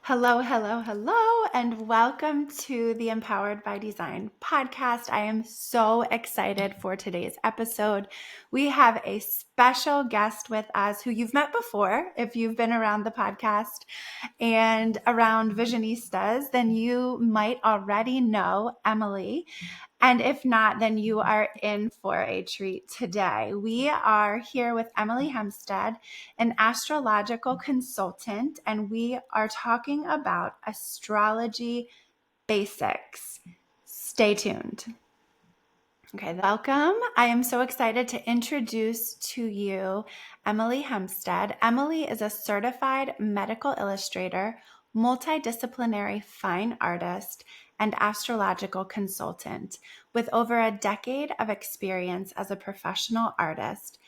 Hello, hello, hello, and welcome to the Empowered by Design podcast. I am so excited for today's episode. We have a special guest with us who you've met before if you've been around the podcast and around Visionistas, then you might already know Emilie. And if not, then you are in for a treat today. We are here with Emilie Hempstead, an astrological consultant, and we are talking about astrology basics. Stay tuned. Okay, welcome. I am so excited to introduce to you Emilie Hempstead. Emilie is a certified medical illustrator, multidisciplinary fine artist, and astrological consultant. With over a decade of experience as a professional artist,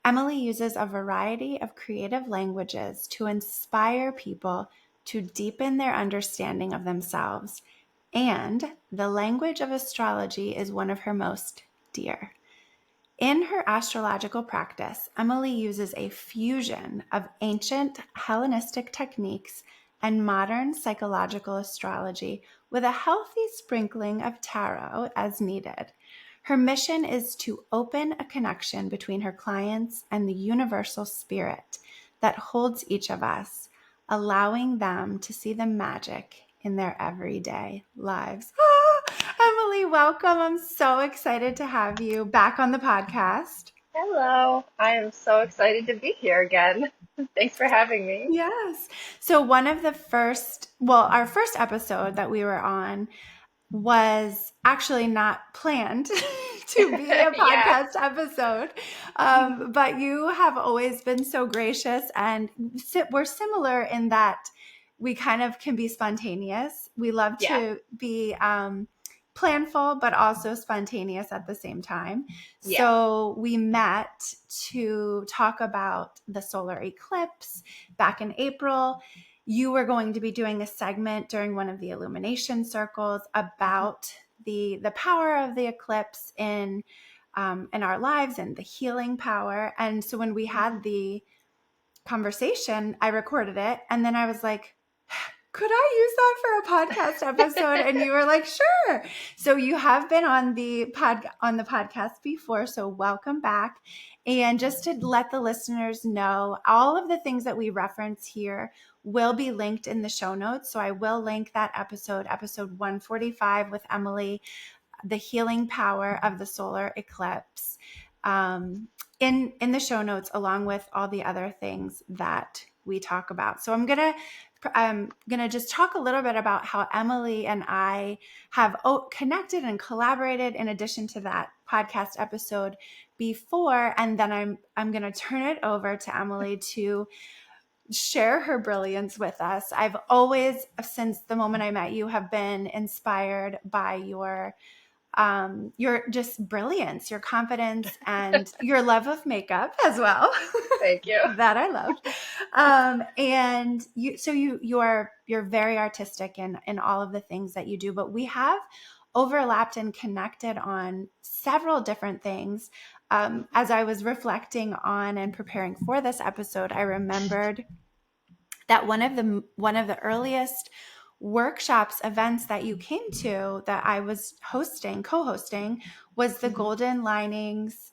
Emilie uses a variety of creative languages to inspire people to deepen their understanding of themselves. And the language of astrology is one of her most dear. In her astrological practice, Emilie uses a fusion of ancient Hellenistic techniques and modern psychological astrology with a healthy sprinkling of tarot as needed. Her mission is to open a connection between her clients and the universal spirit that holds each of us, allowing them to see the magic in their everyday lives. Emilie, welcome. I'm so excited to have you back on the podcast. Hello, I am so excited to be here again. Thanks for having me. Yes. So our first episode that we were on was actually not planned to be a Yeah. podcast episode. But you have always been so gracious, and we're similar in that we kind of can be spontaneous. We love Yeah. to be planful, but also spontaneous at the same time. Yeah. So we met to talk about the solar eclipse back in April. You were going to be doing a segment during one of the illumination circles about the power of the eclipse in our lives and the healing power. And so when we had the conversation, I recorded it, and then I was like, could I use that for a podcast episode? And you were like, sure. So you have been on the podcast before, so welcome back. And just to let the listeners know, all of the things that we reference here will be linked in the show notes. So I will link that episode 145 with Emilie, the healing power of the solar eclipse, in the show notes, along with all the other things that we talk about. So I'm gonna just talk a little bit about how Emilie and I have connected and collaborated in addition to that podcast episode before, and then I'm gonna turn it over to Emilie to share her brilliance with us. I've always, since the moment I met you, have been inspired by your just brilliance, your confidence, and your love of makeup as well. Thank you. That I loved. And you're very artistic in all of the things that you do, but we have overlapped and connected on several different things. As I was reflecting on and preparing for this episode, I remembered that one of the earliest workshops events that you came to that I was co-hosting was the Golden Linings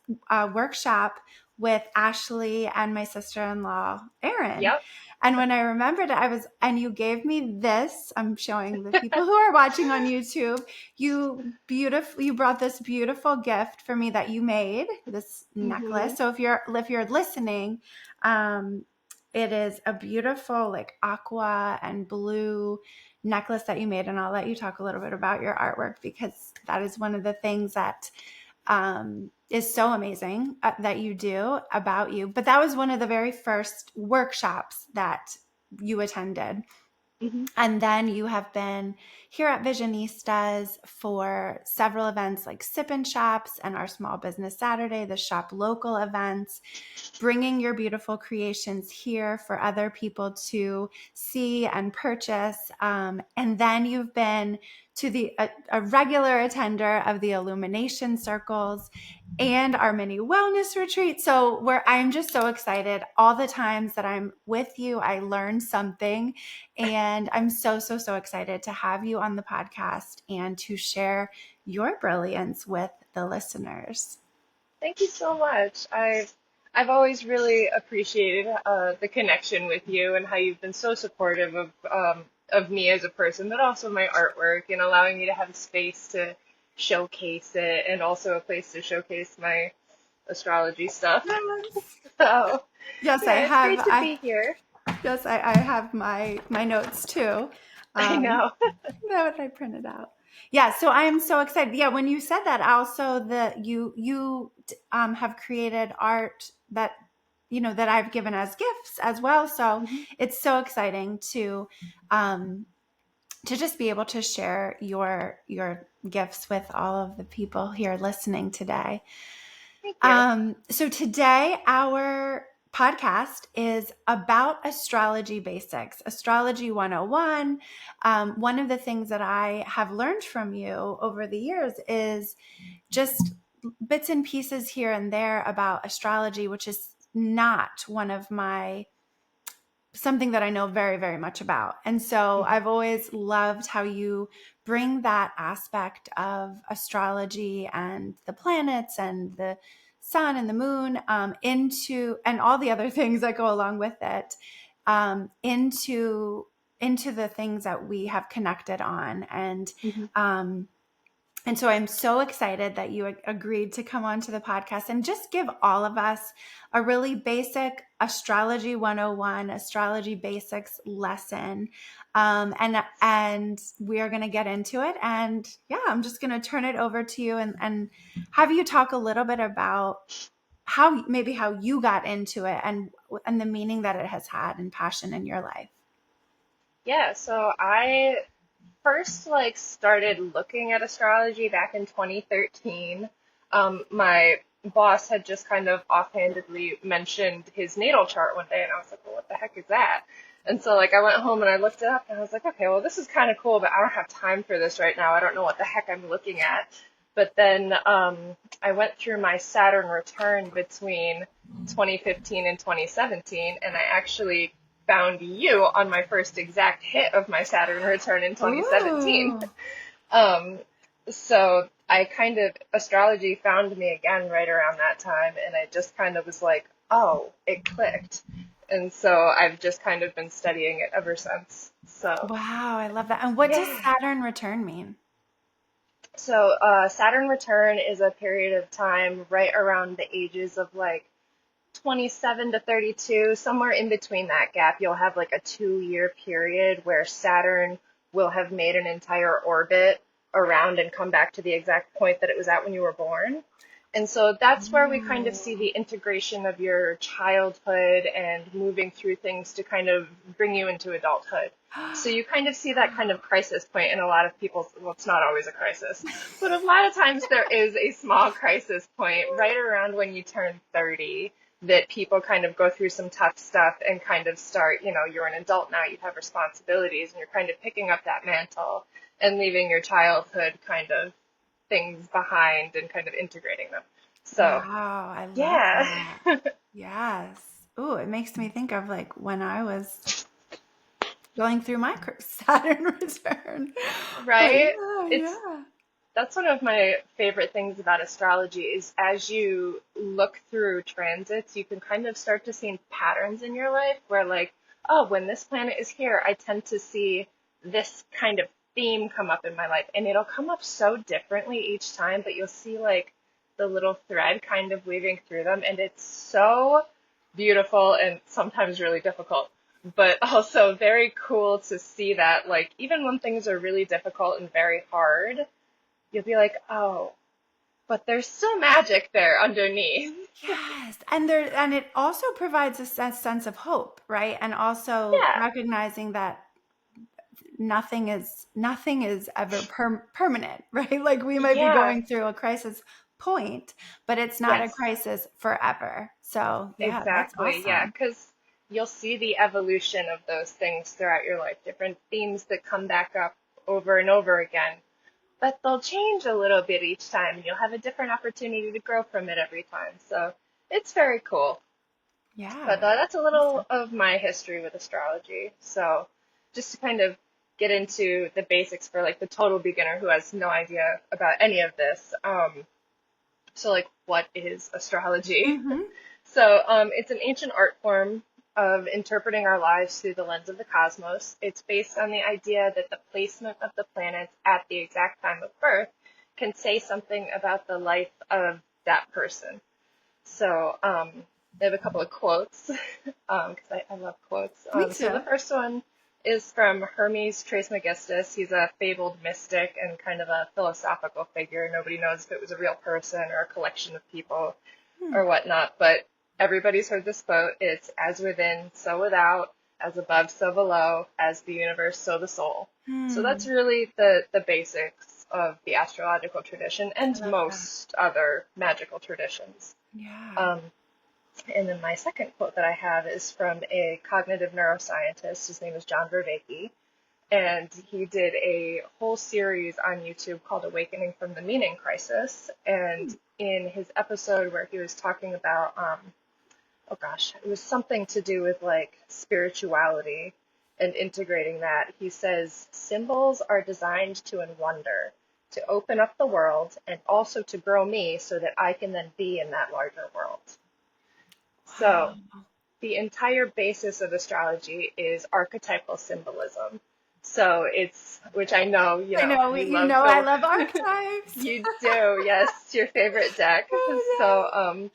workshop with Ashley and my sister-in-law Erin. Yep. And when I remembered it, and you gave me this, I'm showing the people who are watching on YouTube, you brought this beautiful gift for me that you made, this necklace. So if you're listening, it is a beautiful like aqua and blue necklace that you made. And I'll let you talk a little bit about your artwork, because that is one of the things that is so amazing that you do about you. But that was one of the very first workshops that you attended. And then you have been here at Visionistas for several events like Sip and Shops and our Small Business Saturday, the Shop Local events, bringing your beautiful creations here for other people to see and purchase. And then you've been to a regular attender of the illumination circles and our mini wellness retreat. So I'm just so excited. All the times that I'm with you, I learn something, and I'm so, so, so excited to have you on the podcast and to share your brilliance with the listeners. Thank you so much. I've always really appreciated the connection with you and how you've been so supportive of me as a person, but also my artwork and allowing me to have a space to showcase it and also a place to showcase my astrology stuff. Yes. So Yes, I yeah, it's have. great to be here. I have my notes too. I Um, know. that I printed out. Yeah, so I am so excited. Yeah, when you said that, also that you have created art that that I've given as gifts as well. So Mhm. it's so exciting to just be able to share your gifts with all of the people here listening today. Thank you. So today our podcast is about astrology basics, astrology 101. One of the things that I have learned from you over the years is just bits and pieces here and there about astrology, which is not one of my something that I know very, very much about. And so Mhm. I've always loved how you bring that aspect of astrology and the planets and the sun and the moon into, and all the other things that go along with it, into the things that we have connected on. Mhm. And so I'm so excited that you agreed to come on to the podcast and just give all of us a really basic astrology 101, astrology basics lesson. And we are going to get into it. And yeah, I'm just going to turn it over to you and have you talk a little bit about how you got into it and the meaning that it has had and passion in your life. Yeah, so I first started looking at astrology back in 2013. My boss had just kind of offhandedly mentioned his natal chart one day, and I was like, well, what the heck is that? And so I went home and I looked it up, and I was like, okay, well, this is kind of cool, but I don't have time for this right now. I don't know what the heck I'm looking at. But then I went through my Saturn return between 2015 and 2017, and I actually found you on my first exact hit of my Saturn return in 2017. Ooh. Um, so I kind of, astrology found me again right around that time, and I just kind of was like, oh, it clicked. And so I've just kind of been studying it ever since. So, Wow, I love that. And what does yeah. Saturn return mean? So, Saturn return is a period of time right around the ages of 27 to 32, somewhere in between that gap, you'll have a 2-year period where Saturn will have made an entire orbit around and come back to the exact point that it was at when you were born. And so that's where we kind of see Oh. the integration of your childhood and moving through things to kind of bring you into adulthood. So you kind of see that kind of crisis point in a lot of people's, well, it's not always a crisis, but a lot of times there is a small crisis point right around when you turn 30 that people kind of go through some tough stuff and kind of start, you're an adult now, you have responsibilities, and you're kind of picking up that mantle and leaving your childhood kind of things behind and kind of integrating them. So, Wow, I love yeah. that. Yes. Ooh, it makes me think of when I was going through my Saturn return. But Right? yeah, It's yeah. That's one of my favorite things about astrology is as you look through transits, you can kind of start to see patterns in your life where oh, when this planet is here, I tend to see this kind of theme come up in my life. And it'll come up so differently each time, but you'll see the little thread kind of weaving through them. And it's so beautiful and sometimes really difficult, but also very cool to see that even when things are really difficult and very hard, you'll be like, oh, but there's still magic there underneath. Yes. And it also provides a sense of hope, right? And also Yeah, recognizing that nothing is ever permanent, right? Like we might be yeah, going through a crisis point, but it's not a yes, crisis forever. So yeah, that's exactly. Yeah, awesome. because you'll see the evolution of those things throughout your life, different themes that come back up over and over again. but they'll change a little bit each time, and you'll have a different opportunity to grow from it every time. So it's very cool. But Yeah. that's a Awesome. little of my history with astrology. So just to kind of get into the basics for like the total beginner who has no idea about any of this. So like, what is astrology? Mm-hmm. So it's an ancient art form of interpreting our lives through the lens of the cosmos. It's based on the idea that the placement of the planets at the exact time of birth can say something about the life of that person. So I have a couple of quotes because I love quotes. Me So the too. first one is from Hermes Trismegistus. He's a fabled mystic and kind of a philosophical figure. Nobody knows if it was a real person or a collection of people Hmm. or whatnot, but everybody's heard this quote. It's as within, so without, as above, so below, as the universe, so the soul. So that's Hmm. really the basics of the astrological tradition I and love that. most other magical traditions. Yeah. Um, and then my second quote that I have is from a cognitive neuroscientist. His name is John Vervaeke, and he did a whole series on YouTube called Awakening from the Meaning Crisis. And in his episode where he was talking about, oh gosh, it was something to do with like spirituality and integrating that, he says, symbols are designed to wonder, to open up the world, and also to grow me so that I can then be in that larger world. So Wow. the entire basis of astrology is archetypal symbolism. So it's, which I know, I know, you you love know I the, love archetypes. you do, yes, it's your favorite deck. So, Oh,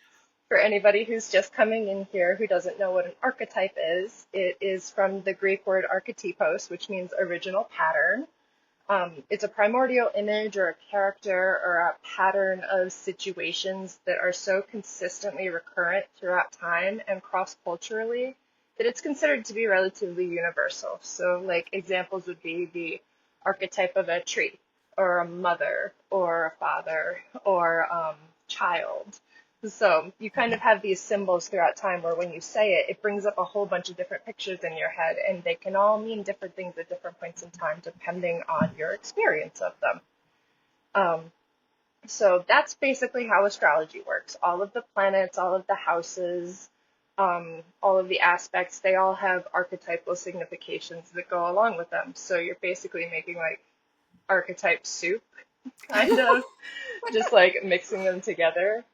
for anybody who's just coming in here who doesn't know what an archetype is, it is from the Greek word archetypos, which means original pattern. It's a primordial image or a character or a pattern of situations that are so consistently recurrent throughout time and cross-culturally that it's considered to be relatively universal. So, like, examples would be the archetype of a tree, or a mother, or a father, or child. So you kind of have these symbols throughout time where when you say it, it brings up a whole bunch of different pictures in your head, and they can all mean different things at different points in time depending on your experience of them. Um, so that's basically how astrology works. All of the planets, all of the houses, all of the aspects, they all have archetypal significations that go along with them. So you're basically making like archetype soup, kind of, just like mixing them together.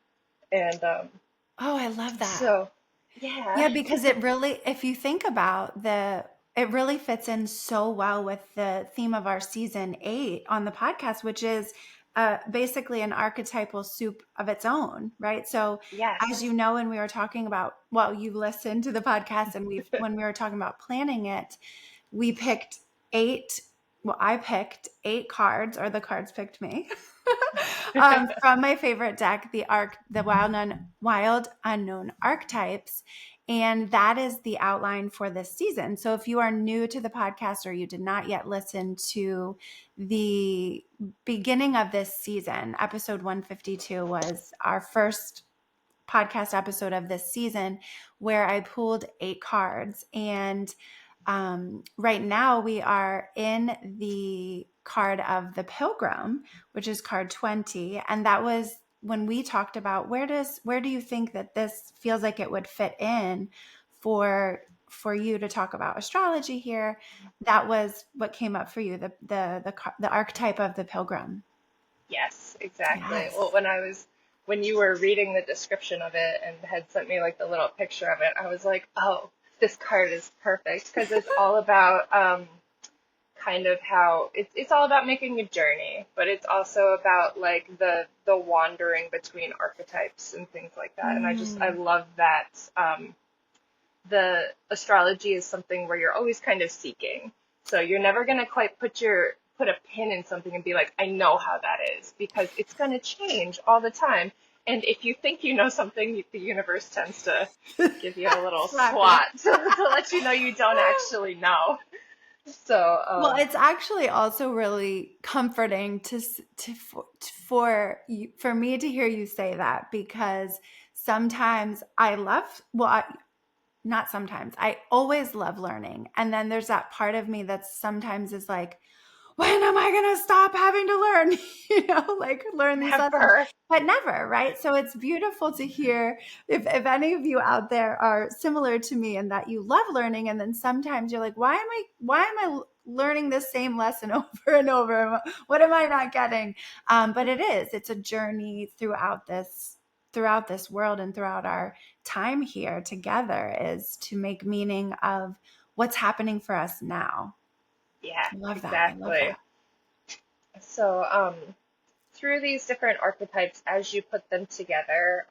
And I love that. so, yeah. Yeah, because it really, if you think about it really fits in so well with the theme of our season 8 on the podcast, which is basically an archetypal soup of its own, right? So, as you Yes. know, when we were talking about, well, you listened to the podcast, and when we were talking about planning it, we picked eight. Well, I picked 8 cards, or the cards picked me, from my favorite deck, the Wild Unknown Archetypes, and that is the outline for this season. So, if you are new to the podcast or you did not yet listen to the beginning of this season, episode 152 was our first podcast episode of this season where I pulled 8 cards. And right now we are in the card of the Pilgrim, which is card 20. And that was when we talked about where do you think that this feels like it would fit in for you to talk about astrology here. That was what came up for you, the archetype of the Pilgrim. Yes, exactly. Well, Yes. when you were reading the description of it and had sent me like the little picture of it, I was like, oh, this card is perfect because it's all about kind of how it's all about making a journey, but it's also about like the wandering between archetypes and things like that. And I Mm. love that the astrology is something where you're always kind of seeking. So you're never going to quite put a pin in something and be like, I know how that is, because it's going to change all the time. And if you think you know something, the universe tends to give you a little Slap you. swat to let you know you don't actually know. So, Well, it's actually also really comforting for me to hear you say that, because sometimes not sometimes, I always love learning. And then there's that part of me that sometimes is like, when am I going to stop having to learn, like learn these lessons, Never. but never, right? So it's beautiful to hear if any of you out there are similar to me and that you love learning. And then sometimes you're like, why am I learning this same lesson over and over? What am I not getting? But it's a journey throughout this world and throughout our time here together is to make meaning of what's happening for us now. Yeah, I love that. I love exactly. that. So, through these different archetypes, as you put them together,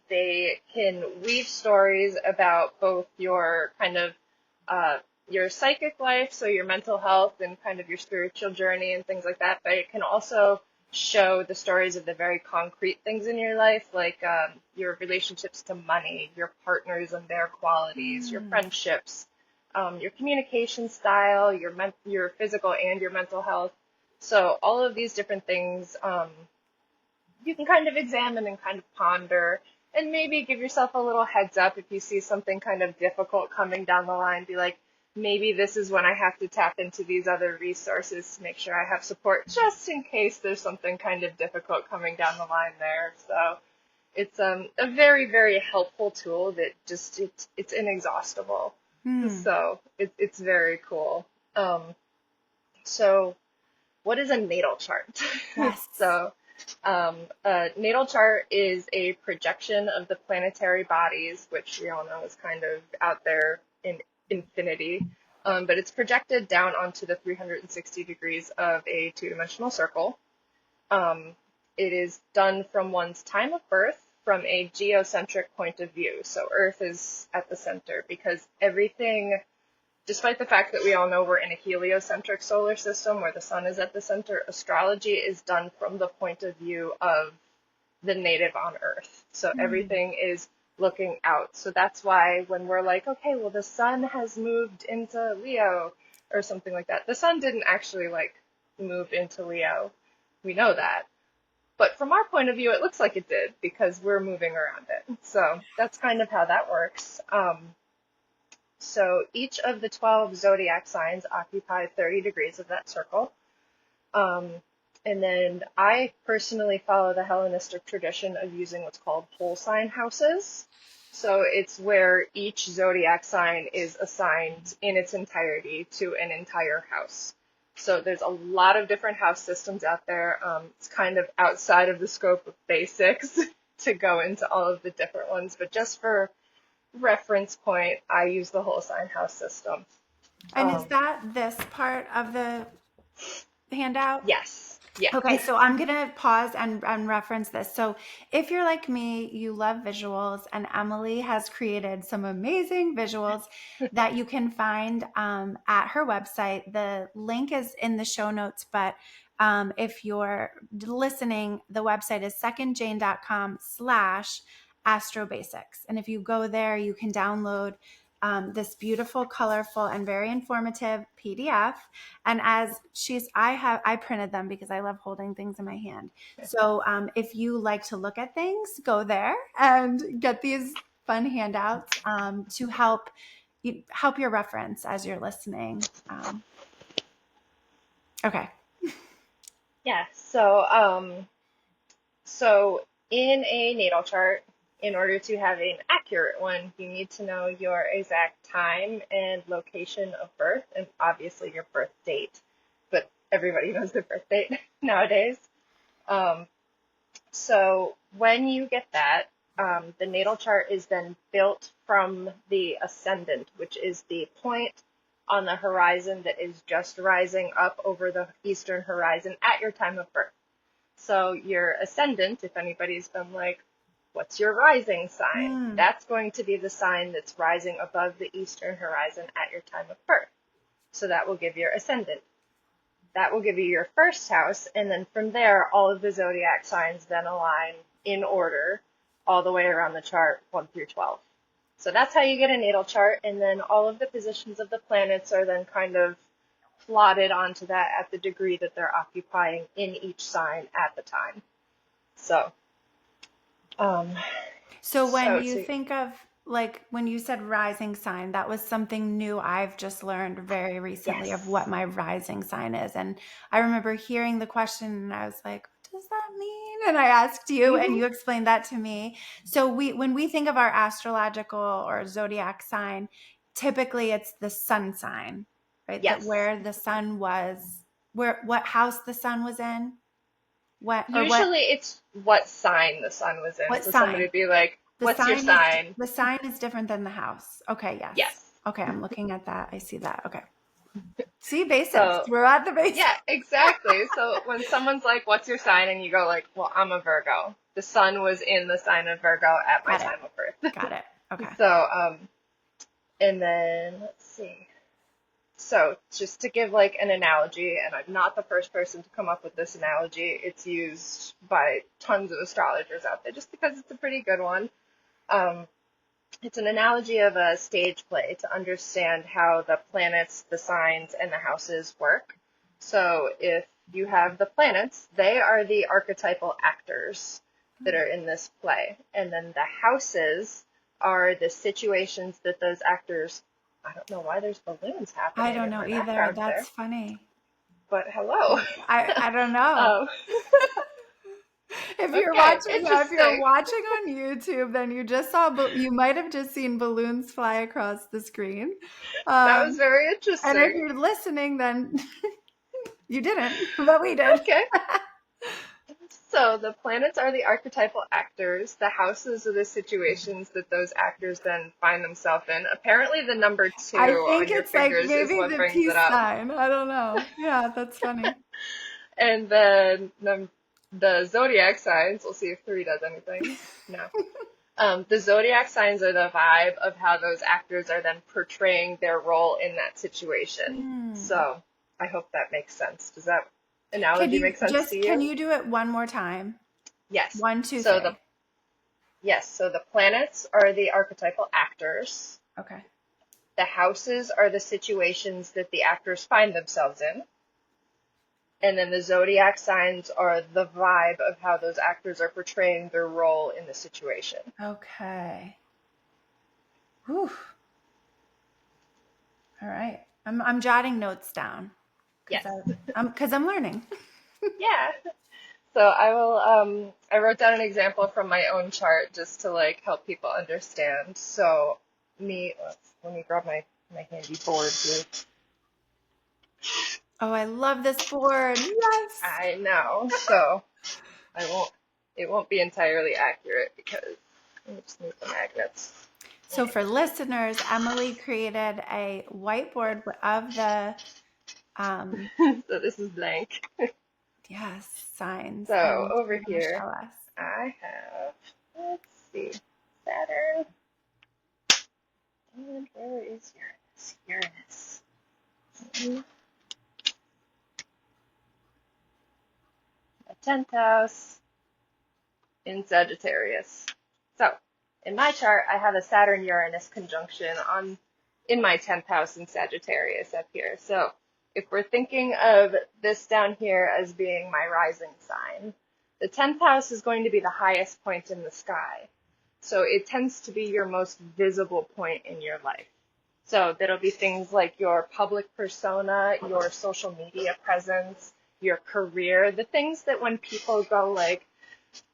they can weave stories about both your kind of your psychic life, so your mental health and kind of your spiritual journey and things like that, but it can also show the stories of the very concrete things in your life, like your relationships to money, your partners and their qualities, your Mm. friendships, your communication style, your physical and your mental health. So all of these different things you can kind of examine and kind of ponder and maybe give yourself a little heads up if you see something kind of difficult coming down the line. Be like, maybe this is when I have to tap into these other resources to make sure I have support just in case there's something kind of difficult coming down the line there. So it's a very, very helpful tool that just it's inexhaustible. Mm. So it's very cool. Um, so what is a natal chart? Yes. So, a natal chart is a projection of the planetary bodies, which we all know is kind of out there in infinity. But it's projected down onto the 360 degrees of a two-dimensional circle. Um, it is done from one's time of birth from a geocentric point of view. So Earth is at the center because everything, despite the fact that we all know we're in a heliocentric solar system where the sun is at the center, astrology is done from the point of view of the native on Earth. So Mm. everything is looking out. So that's why when we're like, okay, well, the sun has moved into Leo or something like that, the sun didn't actually like move into Leo. We know that. But from our point of view, it looks like it did because we're moving around it. So that's kind of how that works. So each of the 12 zodiac signs occupy 30 degrees of that circle. Um, and then I personally follow the Hellenistic tradition of using what's called whole sign houses. So it's where each zodiac sign is assigned in its entirety to an entire house. So there's a lot of different house systems out there. It's kind of outside of the scope of basics to go into all of the different ones, but just for reference point, I use the whole sign house system. And is Um, that this part of the handout? yes, yeah. Okay, so I'm gonna pause and reference this. So if you're like me, you love visuals, and Emily has created some amazing visuals that you can find at her website. The link is in the show notes, but if you're listening, the website is secondjane.com/astrobasics. And if you go there, you can download this beautiful, colorful, and very informative PDF. And as I printed them because I love holding things in my hand. So if you like to look at things, go there and get these fun handouts to help your reference as you're listening. Okay. Yeah, so in a natal chart, in order to have an accurate one, you need to know your exact time and location of birth, and obviously your birth date. But everybody knows their birth date nowadays. Um, so when you get that, the natal chart is then built from the ascendant, which is the point on the horizon that is just rising up over the eastern horizon at your time of birth. So your ascendant, if anybody's been like, what's your rising sign? Mm. That's going to be the sign that's rising above the eastern horizon at your time of birth. So that will give your ascendant. That will give you your first house, and then from there, all of the zodiac signs then align in order all the way around the chart, 1 through 12. So that's how you get a natal chart, and then all of the positions of the planets are then kind of plotted onto that at the degree that they're occupying in each sign at the time. So, um, So when you so think of like when you said rising sign, that was something new I've just learned very recently of what Yes. my rising sign is. And I remember hearing the question and I was like, what does that mean? And I asked you and Hmm. you explained that to me. So when we think of our astrological or zodiac sign, typically it's the sun sign, right? That Yes. where the sun was, where what house the sun was in, Usually it's what sign the sun was in. what So somebody sign? would be like, The what's your sign is sign? the sign is different than the house. Okay, yes. Yes. Okay, I'm looking at that. I see that. Okay. See basics. So We're at the basics. yeah, exactly. So when someone's like, what's your sign? And you go like, well, I'm a Virgo. The sun was in the sign of Virgo at my Got it. time of birth. Got it. Okay. So, and then let's see. So just to give like an analogy, and I'm not the first person to come up with this analogy, it's used by tons of astrologers out there just because it's a pretty good one. Um, it's an analogy of a stage play to understand how the planets, the signs, and the houses work. So if you have the planets, they are the archetypal actors that are in this play. And then the houses are the situations that those actors, I don't know why there's balloons I happening don't in know my either. background there, That's funny. but hello. I don't know. um, If you're okay, watching, yeah, if you're interesting. watching on YouTube, then you just saw, you might have just seen balloons fly across the screen. That was Um, very and if interesting. you're listening, then you didn't, but we did. Okay. So the planets are the archetypal actors. The houses are the situations that those actors then find themselves in. Apparently, the number two I on think your it's like fingers is maybe what the brings it peace up. sign. I don't know. Yeah, that's funny. And then the zodiac signs, we'll see if three does anything. No. The zodiac signs are the vibe of how those actors are then portraying their role in that situation. Hmm. So I hope that makes sense. Does that analogy make sense to Can you? you do it one more time? Yes. One, two, So the three. yes, so the planets are the archetypal actors. Okay. The houses are the situations that the actors find themselves in. And then the zodiac signs are the vibe of how those actors are portraying their role in the situation. Okay. Whew. All right. I'm jotting notes down because Yes. I'm learning. Yeah. So I will I wrote down an example from my own chart just to like help people understand. So let me grab my handy board here. Oh, I love this board. Yes. I know. So I won't it won't be entirely accurate because I just need the magnets. So for listeners, Emily created a whiteboard of the um So this is blank. yes, signs So and over you're going to here show us. I have, let's see, Saturn. And where is Uranus? Uranus. In the 10th house in Sagittarius. So in my chart, I have a Saturn Uranus conjunction on in my 10th house in Sagittarius up here. So if we're thinking of this down here as being my rising sign, the 10th house is going to be the highest point in the sky. So it tends to be your most visible point in your life. So that'll be things like your public persona, your social media presence, your career, the things that when people go like,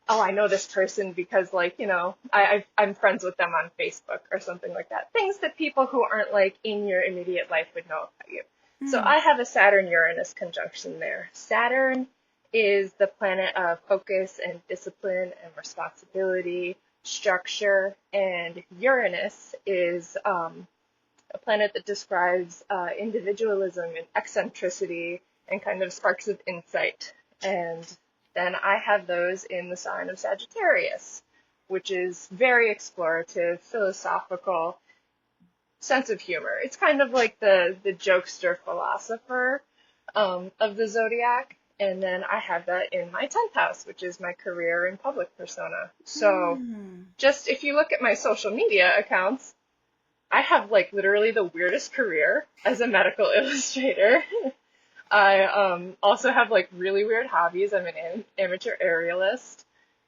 oh, I know this person because like, you know, I'm friends with them on Facebook or something like that. Things that people who aren't like in your immediate life would know about you. So Hmm. I have a Saturn-Uranus conjunction there. Saturn is the planet of focus and discipline and responsibility, structure, and Uranus is a planet that describes individualism and eccentricity and kind of sparks of insight. And then I have those in the sign of Sagittarius, which is very explorative, philosophical, sense of humor. It's kind of like the jokester philosopher of the zodiac. And then I have that in my 10th house, which is my career and public persona. So Hmm. just if you look at my social media accounts, I have like literally the weirdest career as a medical illustrator. I also have like really weird hobbies. I'm an amateur aerialist,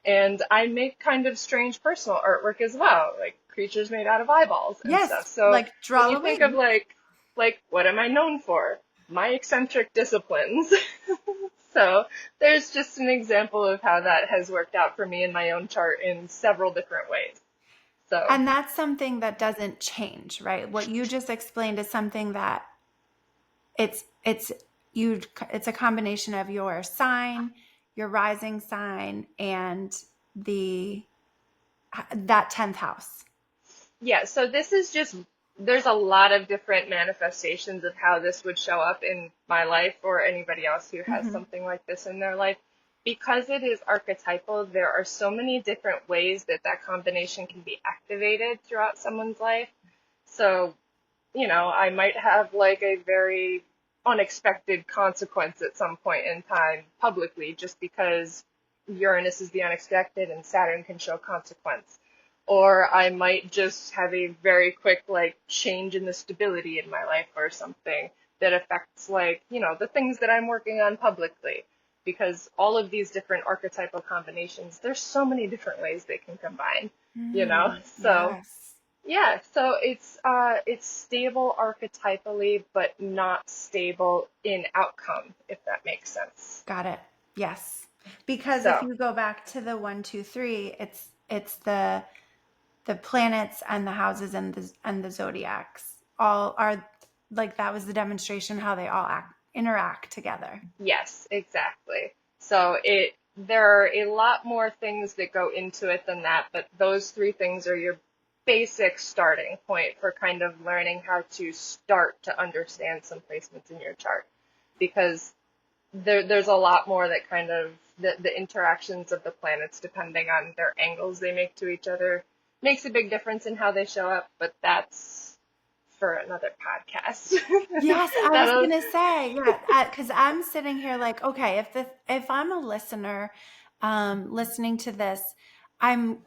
and I make kind of strange personal artwork as well, like creatures made out of eyeballs and Yes, stuff. So like when draw you the think of wing. like what am I known for? My eccentric disciplines. So there's just an example of how that has worked out for me in my own chart in several different ways. So And that's something that doesn't change, right? What you just explained is something that it's you it's a combination of your sign, your rising sign, and the that 10th house. yeah, so this is just, there's a lot of different manifestations of how this would show up in my life or anybody else who has Hmm. something like this in their life. Because it is archetypal, there are so many different ways that that combination can be activated throughout someone's life. So, I might have like a very unexpected consequence at some point in time publicly just because Uranus is the unexpected and Saturn can show consequence. Or I might just have a very quick like change in the stability in my life or something that affects like, the things that I'm working on publicly. Because all of these different archetypal combinations, there's so many different ways they can combine, you know? Mm, So yes. yeah, so it's stable archetypally, but not stable in outcome, if that makes sense. Got it. Yes. Because if So you go back to the 1, 2, 3, it's the planets and the houses and the zodiacs all are like that was the demonstration how they all interact together. yes, exactly. So there are a lot more things that go into it than that, but those three things are your basic starting point for kind of learning how to start to understand some placements in your chart. Because there's a lot more that kind of the interactions of the planets depending on their angles they make to each other makes a big difference in how they show up, but that's for another podcast. Yes, I was That'll gonna say, yeah, because I'm sitting here like, okay, if I'm a listener, listening to this, I'm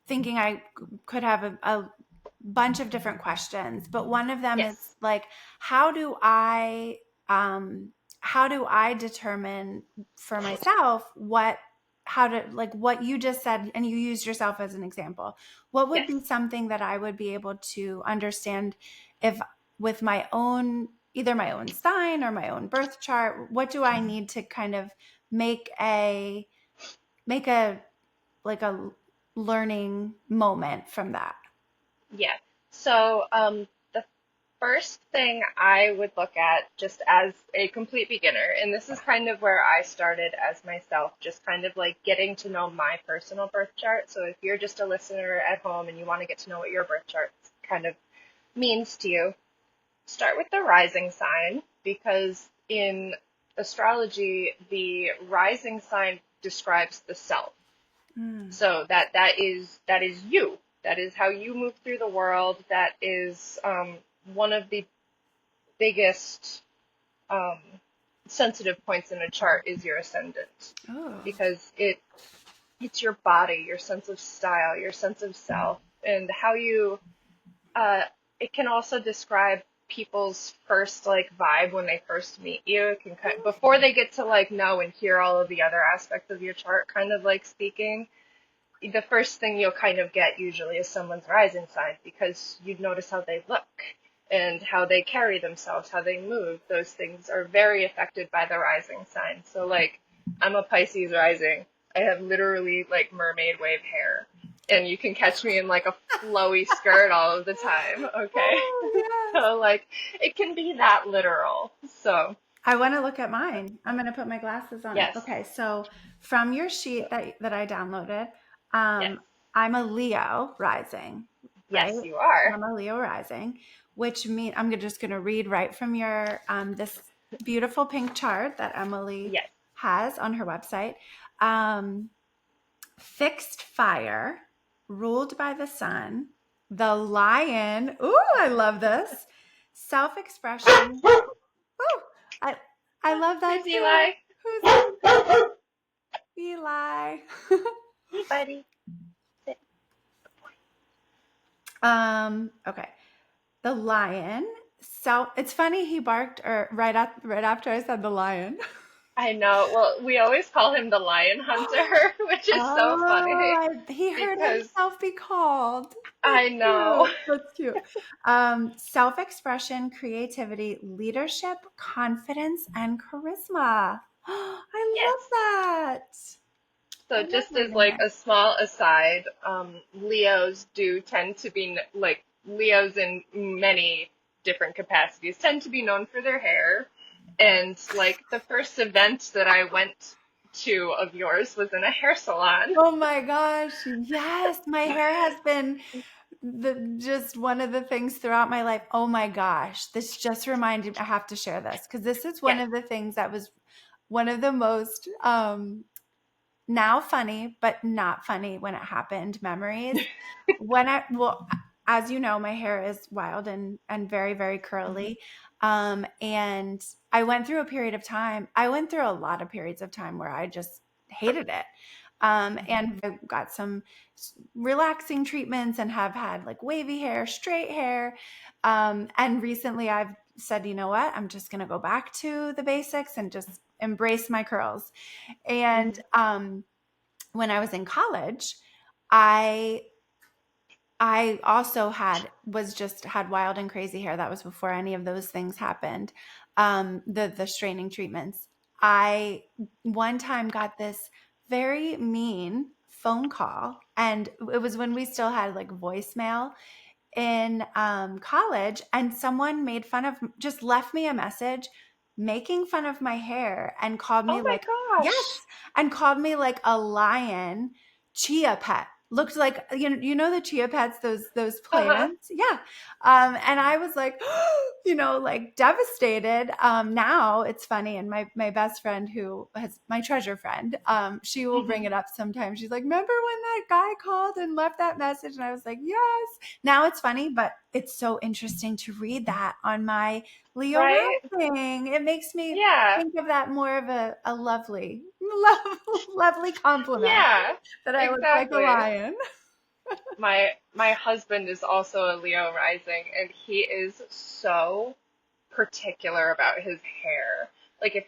thinking I could have a bunch of different questions, but one of them is yes. like, how do I, um, how do I determine for myself how to, like what you just said, and you used yourself as an example, what would Yes. be something that I would be able to understand if with my own, either my own sign or my own birth chart, what do I need to kind of make make a like a learning moment from that? Yeah. So, the first thing I would look at just as a complete beginner, and this is kind of where I started as myself, just kind of like getting to know my personal birth chart. So if you're just a listener at home and you want to get to know what your birth chart kind of means to you, start with the rising sign because in astrology, the rising sign describes the self. Mm. So that is you. That is how you move through the world. That is one of the biggest um, sensitive points in a chart is your ascendant Oh. because it's your body, your sense of style, your sense of self, and how you. Uh, it can also describe people's first like vibe when they first meet you. It can before they get to like know and hear all of the other aspects of your chart, kind of like speaking the first thing you'll kind of get usually is someone's rising sign because you'd notice how they look and how they carry themselves, how they move. Those things are very affected by the rising sign. So like I'm a Pisces rising. I have literally like mermaid wave hair. And you can catch me in like a flowy skirt all of the time, okay? Oh, yes. So like it can be that literal. So, I want to look at mine. I'm going to put my glasses on. yes. Okay, so from your sheet that I downloaded, Yes. um, I'm a Leo rising, right? Yes, you are. I'm a Leo rising, which means just going to read right from your this beautiful pink chart that Emily Yes. has on her website. Um, Fixed fire, ruled by the sun, the lion. Ooh, I love this. Self expression. Ooh, I, I love that There's too. Eli. Who's that? Eli. Hey, buddy. Okay. The lion. So it's funny he barked or right after I said the lion. I know. Well, we always call him the lion hunter, which is so Oh, funny he heard because himself be called. That's I know. cute. That's cute. Self-expression, creativity, leadership, confidence, and charisma. I love Yes. that. I So love just as reading like it. a small aside, Leos do tend to be like Leos in many different capacities tend to be known for their hair. And like the first event that I went to of yours was in a hair salon. Oh my gosh. Yes, my hair has been just one of the things throughout my life. Oh my gosh. This just reminded me, I have to share this because this is one Yes. of the things that was one of the most now funny, but not funny when it happened memories. Well, as you know, my hair is wild and very, very Mhm. curly. And I went through a period of time, I went through a lot of periods of time where I just hated it. Mhm. And I got some relaxing treatments and have had like wavy hair, straight hair. And recently I've said, you know what? I'm just going to go back to the basics and just embrace my curls. And Mhm. when I was in college, I I also had wild and crazy hair. That was before any of those things happened. The straightening treatments. I one time got this very mean phone call, and it was when we still had like voicemail in college, and someone made fun of, just left me a message making fun of my hair and called me Oh my like, gosh. yes, and called me like a lion chia pet. Looked like, you know the chia pets, those Uh-huh. plants, yeah. And I was like, like devastated. Now it's funny, and my best friend, who has my treasure friend, she will bring Mhm. it up sometimes. She's like, remember when that guy called and left that message? And I was like, yes. Now it's funny, but it's so interesting to read that on my Leo Right? rising. It makes me Yeah. think of that more of a lovely, lovely compliment Yeah. that I look like a Exactly. lion. My husband is also a Leo rising, and he is so particular about his hair. Like if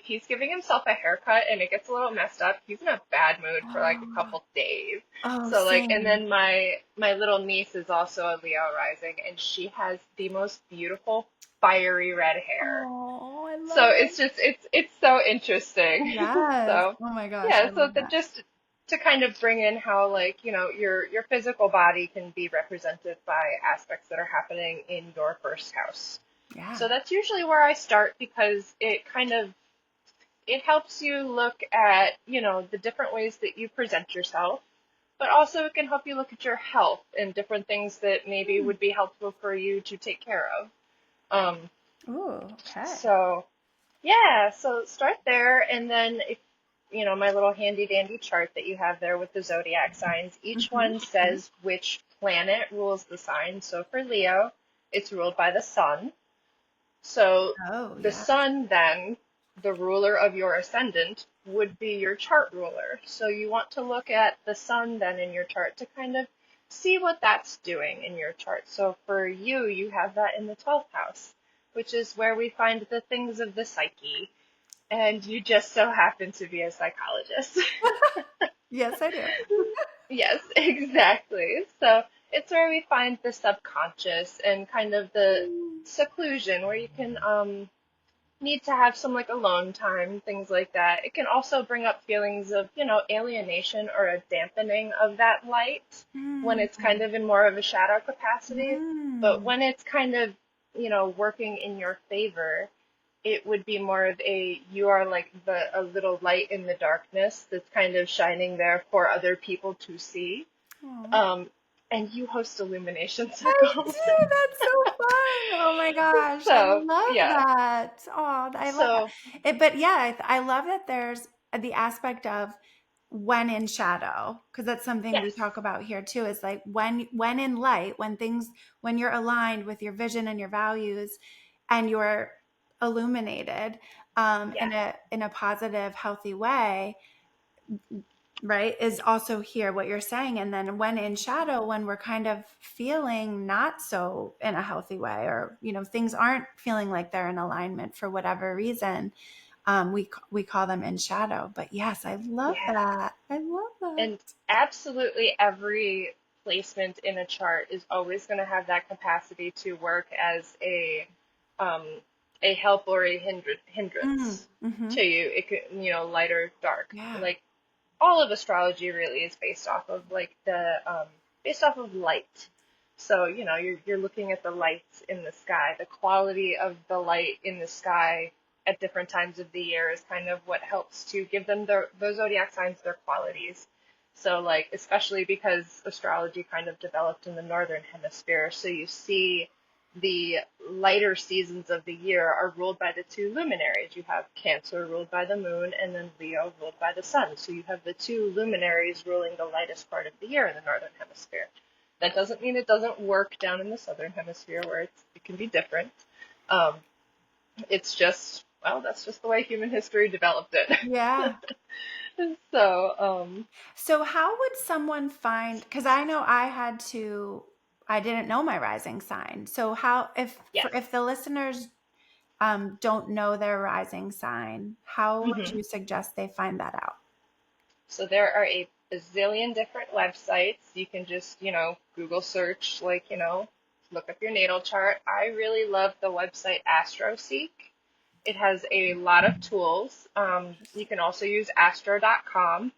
he's giving himself a haircut and it gets a little messed up, he's in a bad mood for like a couple days. Oh, So like and same. then my little niece is also a Leo rising, and she has the most beautiful fiery red hair. Oh, I So love it. it's so interesting. Yes. So Oh my gosh, yeah, I so love that that. just to kind of bring in how like, your physical body can be represented by aspects that are happening in your first house. Yeah. So that's usually where I start because it helps you look at, the different ways that you present yourself, but also it can help you look at your health and different things that maybe Hmm. would be helpful for you to take care of. Um, Ooh, okay. so yeah, so start there, and then if my little handy dandy chart that you have there with the zodiac signs, each Hmm. one says which planet rules the sign. So for Leo, it's ruled by the sun. So Oh, the yeah. sun, then, the ruler of your ascendant, would be your chart ruler. So you want to look at the sun then in your chart to kind of see what that's doing in your chart. So for you, you have that in the 12th house, which is where we find the things of the psyche. And you just so happen to be a psychologist. Yes, I do. Yes, exactly. So it's where we find the subconscious and kind of the seclusion where you can need to have some like alone time, things like that. It can also bring up feelings of, alienation or a dampening of that light when it's Mm. kind of in more of a shadow capacity. But Mm. when it's kind of, working in your favor, it would be more of you are like a little light in the darkness that's kind of shining there for other people to see. Aw. Um, and you host illumination I circles. do. That's so fun. Oh my gosh. I So, love yeah. that. Oh, I love that. So, But yeah, I love that there's the aspect of when in shadow, because that's something we yes. talk about here too, is like when in light, when you're aligned with your vision and your values and you're illuminated Yes. in a positive, healthy way, right, is also here what you're saying. And then when in shadow, when we're kind of feeling not so in a healthy way, or things aren't feeling like they're in alignment for whatever reason, we call them in shadow. But yes, I love Yeah. that. I love that. And absolutely every placement in a chart is always going to have that capacity to work as um, a help or a Mm, hindrance mm-hmm. to you. It could, light or dark. Yeah. Like all of astrology really is based off of like based off of light. So, you're looking at the lights in the sky. The quality of the light in the sky at different times of the year is kind of what helps to give them those zodiac signs their qualities. So, like, especially because astrology kind of developed in the northern hemisphere, so you see the lighter seasons of the year are ruled by the two luminaries. You have Cancer ruled by the moon, and then Leo ruled by the sun. So you have the two luminaries ruling the lightest part of the year in the northern hemisphere. That doesn't mean it doesn't work down in the southern hemisphere where it can be different. Um, it's just, well, that's just the way human history developed it. Yeah. So, So how would someone find, because I know I didn't know my rising sign. So how, yes. if the listeners don't know their rising sign, how would hmm you suggest they find that out? So there are a bazillion different websites. You can just, Google search, like, look up your natal chart. I really love the website AstroSeek. It has a lot of tools. You can also use astro.com.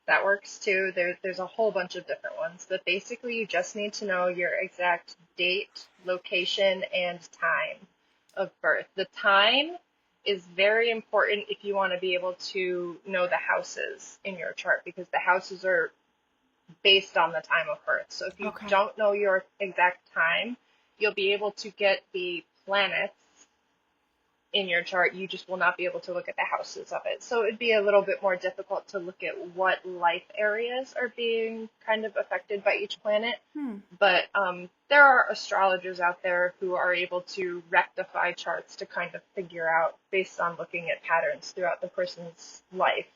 That works too. There's a whole bunch of different ones, but basically you just need to know your exact date, location, and time of birth. The time is very important if you want to be able to know the houses in your chart because the houses are based on the time of birth. So if you Okay. don't know your exact time, you'll be able to get the planets in your chart, you just will not be able to look at the houses of it. So it'd be a little bit more difficult to look at what life areas are being kind of affected by each planet. Hmm. But there are astrologers out there who are able to rectify charts to kind of figure out, based on looking at patterns throughout the person's life,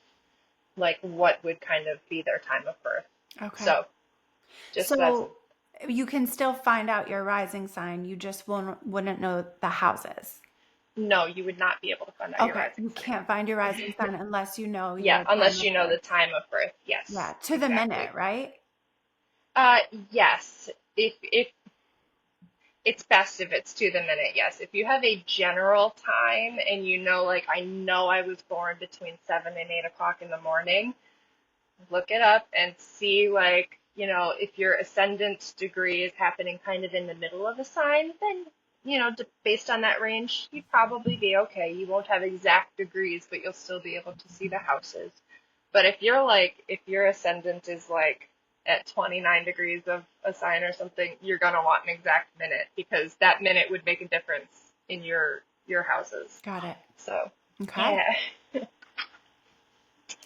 like what would kind of be their time of birth. Okay. So just that's So you can still find out your rising sign. You just wouldn't know the houses. no, you would not be able to find out your Okay. rising You can't find your rising sign. sign unless you know Yeah, your time unless of you know the birth. time of birth. Yeah. Yes, To the exactly. minute, right? Uh, yes. If it's best if it's to the minute, yes. If you have a general time and like I know I was born between 7 and 8 o'clock in the morning, look it up and see if your ascendant degree is happening kind of in the middle of a sign, then based on that range, you'd probably be okay. You won't have exact degrees, but you'll still be able to see the houses. But if your ascendant is like at 29 degrees of a sign or something, you're going to want an exact minute because that minute would make a difference in your houses. Got it. So, Okay. yeah.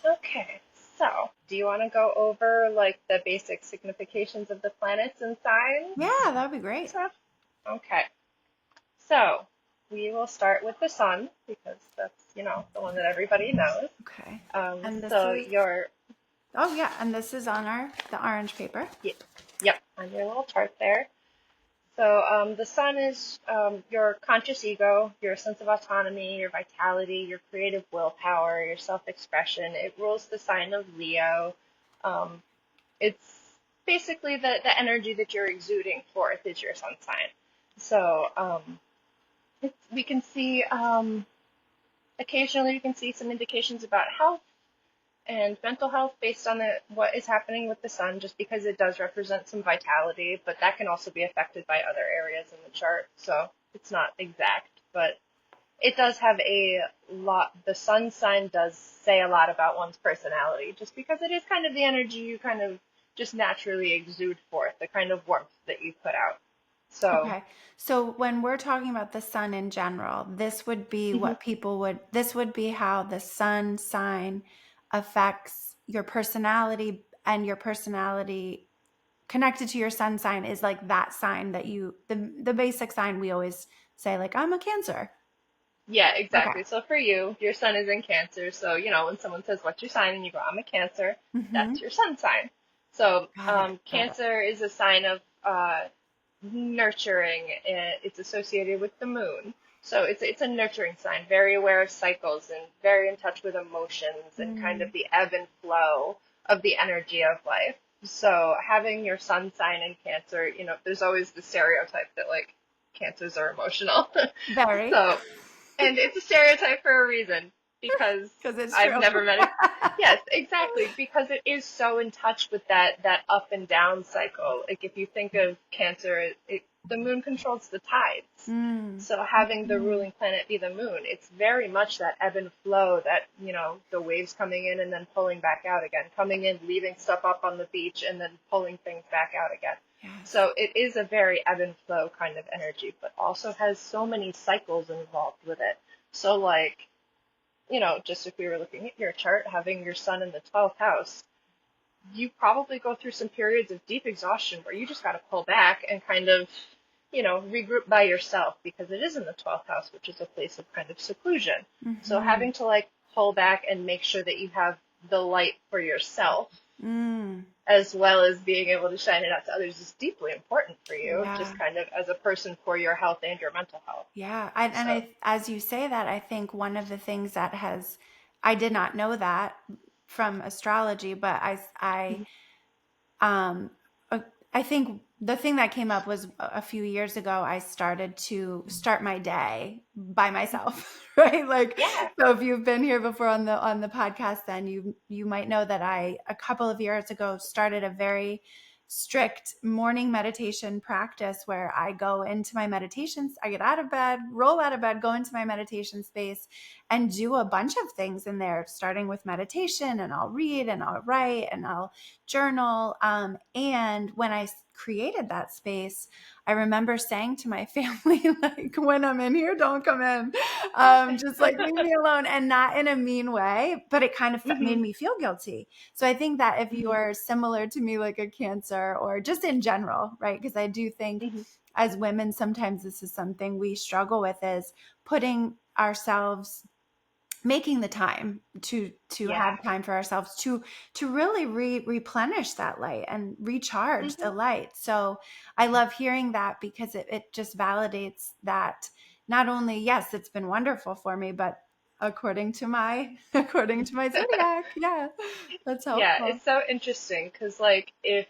Okay. So, do you want to go over like the basic significations of the planets and signs? Yeah, that would be great. Stuff? Okay. So, we will start with the sun because that's, the one that everybody knows. Okay. And this So is, your oh yeah, and this is on the orange paper. Yep, on your little chart there. So the sun is your conscious ego, your sense of autonomy, your vitality, your creative willpower, your self-expression. It rules the sign of Leo. Um, it's basically the energy that you're exuding forth is your sun sign. So we can see occasionally we can see some indications about health and mental health based on what is happening with the sun, just because it does represent some vitality, but that can also be affected by other areas in the chart. So it's not exact, but it does have a lot. The sun sign does say a lot about one's personality, just because it is kind of the energy you kind of just naturally exude forth, the kind of warmth that you put out. So, Okay. So when we're talking about the sun in general, this would be mhm. this would be how the sun sign affects your personality, and your personality connected to your sun sign is like that sign that the basic sign we always say, like, I'm a Cancer. Yeah, Okay. exactly. So for you, your sun is in Cancer. So, when someone says, "What's your sign?" and you go, "I'm a Cancer," Mm-hmm. that's your sun sign. So, Got it. Got it. Cancer is a sign of nurturing, and it's associated with the moon. So it's a nurturing sign, very aware of cycles and very in touch with emotions and kind of Mm. the ebb and flow of the energy of life. So having your sun sign in Cancer, there's always the stereotype that like Cancers are emotional. Very, So, and it's a stereotype for a reason because because it's I've true. never met it. Yes, exactly, because it is so in touch with that up and down cycle. Like if you think of Cancer, the moon controls the tides. Mm. So having the Mm. ruling planet be the moon, it's very much that ebb and flow, that, the waves coming in and then pulling back out again, coming in, leaving stuff up on the beach and then pulling things back out again. Yes. So it is a very ebb and flow kind of energy, but also has so many cycles involved with it. So like, just if we were looking at your chart, having your sun in the 12th house, you probably go through some periods of deep exhaustion where you just got to pull back and kind of, regroup by yourself because it is in the 12th house, which is a place of kind of seclusion. So Mm-hmm. having to like pull back and make sure that you have the light for yourself Mm. as well as being able to shine it out to others is deeply important for you, Yeah. just kind of as a person for your health and your mental health. Yeah. So, As you say that, I think one of the things that I did not know that from astrology, but mhm, Um, uh, I think the thing that came up was a few years ago, I started to start my day by mhm. myself, right? Like, Yeah. so if you've been here before on the podcast, then you might know that I a couple of years ago started a very strict morning meditation practice where I go into my meditations, I get out of bed, roll out of bed, go into my meditation space and do a bunch of things in there, starting with meditation, and I'll read and I'll write and I'll journal. And when I created that space, I remember saying to my family, like, when I'm in here, don't come in. Just like leave me alone, and not in a mean way, but it kind of made hmm me feel guilty. So I think that if you hmm are similar to me, like a Cancer, or just in general, right? Because I do think hmm as women, sometimes this is something we struggle with, is putting ourselves, making the time to Yeah. have time for ourselves to really replenish that light and recharge the hmm light. So I love hearing that because it just validates that not only, yes, it's been wonderful for me, but according to my according to my zodiac. Yeah, that's Yeah, helpful. it's so interesting because, like, if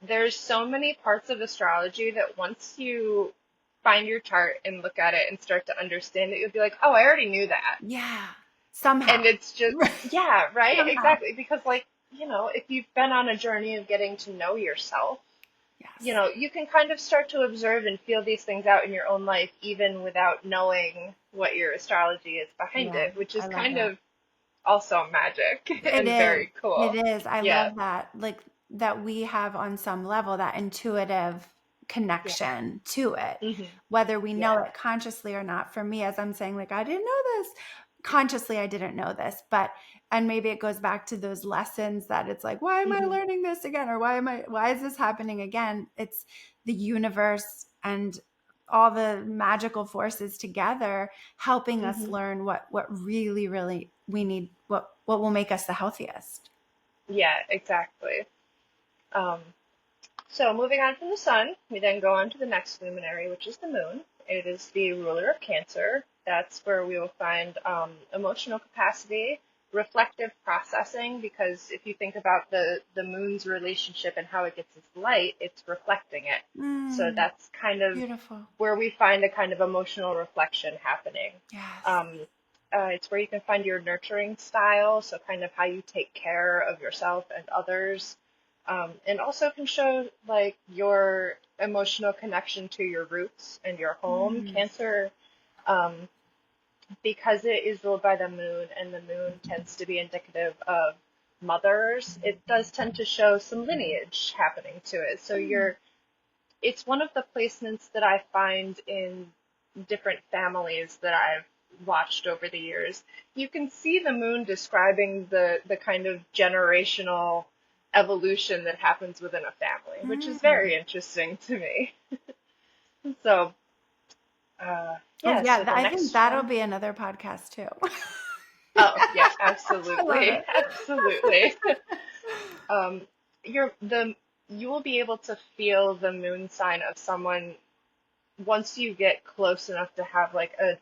there's so many parts of astrology that once you find your chart and look at it and start to understand it, you'll be like, oh, I already knew that. Yeah, somehow. And it's just, yeah, right? Somehow. Exactly. Because, like, if you've been on a journey of getting to know yourself, Yes. you can kind of start to observe and feel these things out in your own life, even without knowing what your astrology is behind Yeah, it, which I is love kind that. of also magic It and is. very It cool. is. I Yeah. love that. Like that we have on some level that intuitive Yeah. connection to it, hmm whether we know Yeah. it consciously or not. For me, as I'm saying, like, I didn't know this. Consciously, I didn't know this, but, and maybe it goes back to those lessons that it's like, why am I hmm learning this again? Or why is this happening again? It's the universe and all the magical forces together helping us hmm learn what really, really we need, what will make us the healthiest. Yeah, exactly. Um, so moving on from the sun, we then go on to the next luminary, which is the moon. It is the ruler of Cancer. That's where we will find emotional capacity, reflective processing, because if you think about the moon's relationship and how it gets its light, it's reflecting it. So Mm, that's kind of beautiful. where we find a kind of emotional reflection happening. Yes. Um, it's where you can find your nurturing style, so kind of how you take care of yourself and others, and also can show like your emotional connection to your roots and your home. Mm, Cancer, um, because it is ruled by the moon, and the moon tends to be indicative of mothers, it does tend to show some lineage happening to it. So mm, it's one of the placements that I find in different families that I've watched over the years. You can see the moon describing the kind of generational evolution that happens within a family, which is mm. very interesting to me. So, Oh yeah, yeah, so the I think next that'll one. be another podcast too. Oh, yeah, I love absolutely. it. Absolutely. Um, you're the you will be able to feel the moon sign of someone once you get close enough to have like a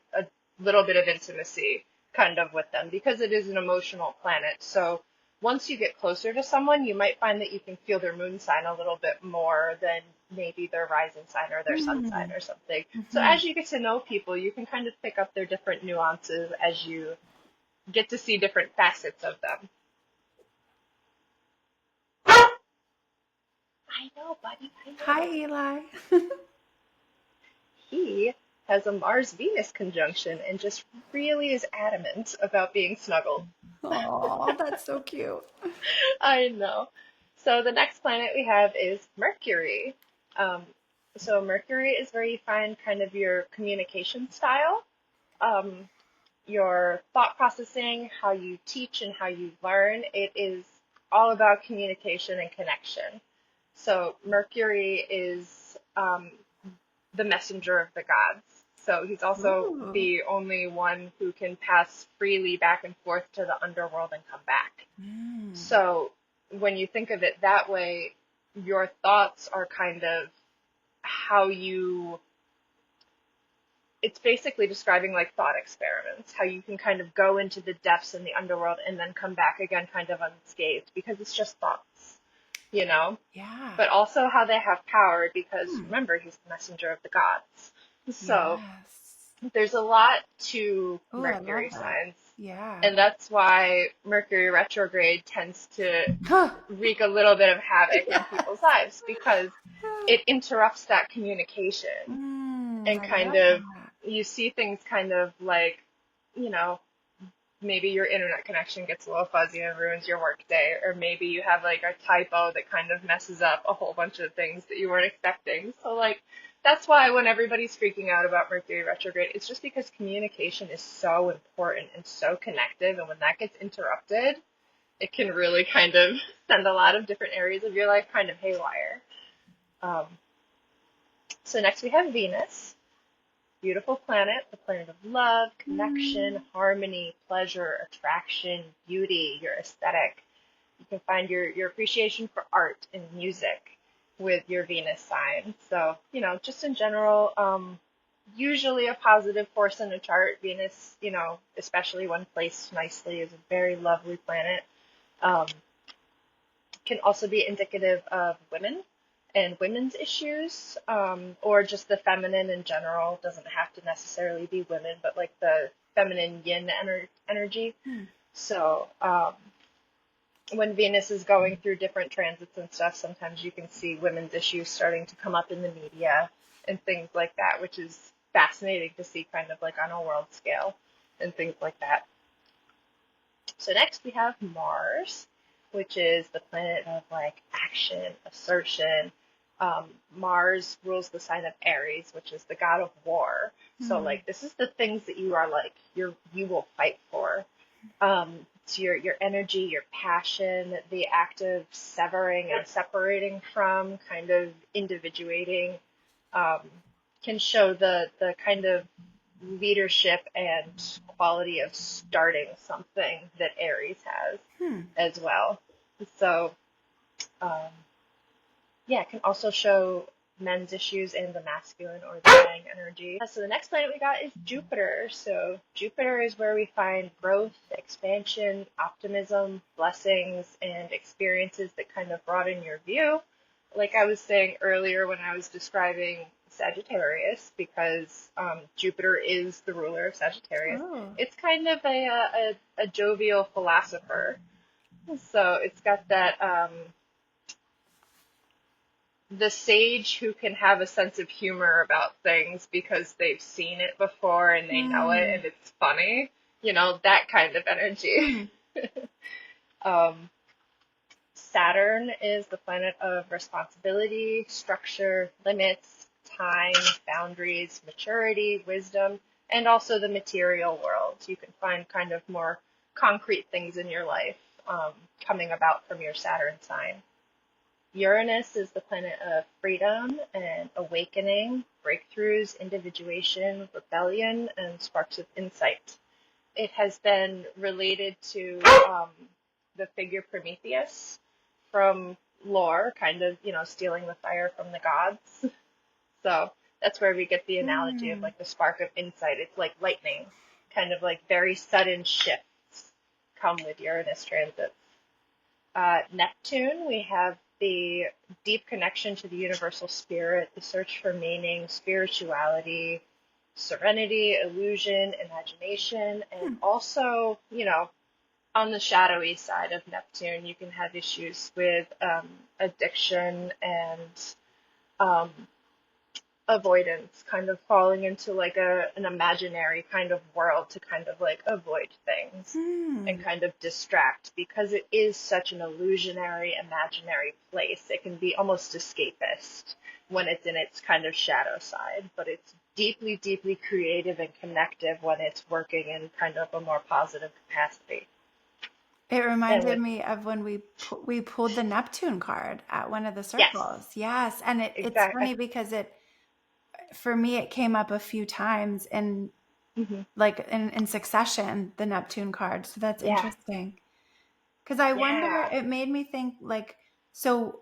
little bit of intimacy kind of with them, because it is an emotional planet. So once you get closer to someone, you might find that you can feel their moon sign a little bit more than maybe their rising sign or their sun sign or something. So Mm-hmm. as you get to know people, you can kind of pick up their different nuances as you get to see different facets of them. I know, buddy, I Hi, know. Eli. He has a Mars-Venus conjunction and just really is adamant about being snuggled. Oh, that's so cute. I know. So the next planet we have is Mercury. Um, so Mercury is where you find kind of your communication style, um, your thought processing, how you teach and how you learn. It is all about communication and connection. So Mercury is the messenger of the gods. So he's also Ooh. the only one who can pass freely back and forth to the underworld and come back. Mm. So when you think of it that way, your thoughts are kind of how you, it's basically describing like thought experiments, how you can kind of go into the depths in the underworld and then come back again kind of unscathed because it's just thoughts, you know? Yeah. But also how they have power because Hmm. remember, he's the messenger of the gods. So Yes. there's a lot to Oh, I love Mercury that. signs. Yeah. And that's why Mercury retrograde tends to Huh. wreak a little bit of havoc in Yes. people's lives because it interrupts that communication and I kind love of that. you see things kind of like, you know, maybe your internet connection gets a little fuzzy and ruins your work day, or maybe you have like a typo that kind of messes up a whole bunch of things that you weren't expecting. So like that's why when everybody's freaking out about Mercury retrograde, it's just because communication is so important and so connective, and when that gets interrupted, it can really kind of send a lot of different areas of your life kind of haywire. Um, so next we have Venus, beautiful planet, the planet of love, connection, Mm. harmony, pleasure, attraction, beauty, your aesthetic. You can find your appreciation for art and music with your Venus sign. So, you know, just in general, usually a positive force in a chart. Venus, you know, especially when placed nicely, is a very lovely planet. Um, can also be indicative of women and women's issues, or just the feminine in general. Doesn't have to necessarily be women, but like the feminine yin energy. Mm. So when Venus is going through different transits and stuff, sometimes you can see women's issues starting to come up in the media and things like that, which is fascinating to see kind of like on a world scale and things like that. So next we have Mars, which is the planet of like action, assertion. Mars rules the sign of Aries, which is the god of war. So Mm. like this is the things that you are like you will fight for. It's your energy, your passion, the act of severing and separating from, kind of individuating, um, can show the kind of leadership and quality of starting something that Aries has Hmm. as well. So, um, yeah, it can also show men's issues and the masculine or the yang energy. So the next planet we got is Jupiter. So Jupiter is where we find growth, expansion, optimism, blessings, and experiences that kind of broaden your view. Like I was saying earlier when I was describing Sagittarius, because Jupiter is the ruler of Sagittarius, Oh. it's kind of a jovial philosopher. So it's got that the sage who can have a sense of humor about things because they've seen it before and they know it Mm. and it's funny, you know, that kind of energy. Hmm. um, Saturn is the planet of responsibility, structure, limits, time, boundaries, maturity, wisdom, and also the material world. You can find kind of more concrete things in your life coming about from your Saturn sign. Uranus is the planet of freedom and awakening, breakthroughs, individuation, rebellion, and sparks of insight. It has been related to the figure Prometheus from lore, kind of, you know, stealing the fire from the gods. So That's where we get the analogy of Mm. like the spark of insight. It's like lightning, kind of like very sudden shifts come with Uranus transit. Neptune, we have the deep connection to the universal spirit, the search for meaning, spirituality, serenity, illusion, imagination, and Hmm. also, on the shadowy side of Neptune, you can have issues with addiction and um, avoidance, kind of falling into like an imaginary kind of world to kind of like avoid things and Hmm. kind of distract because it is such an illusionary, imaginary place. It can be almost escapist when it's in its kind of shadow side, but it's deeply, deeply creative and connective when it's working in kind of a more positive capacity. It And reminded with, me of when we pulled the Neptune card at one of the yes, circles. Yes, and it's exactly. funny because it for me it came up a few times in Hmm. like in succession, the Neptune card. So that's Yeah, interesting. Because I wonder, yeah, it made me think like, so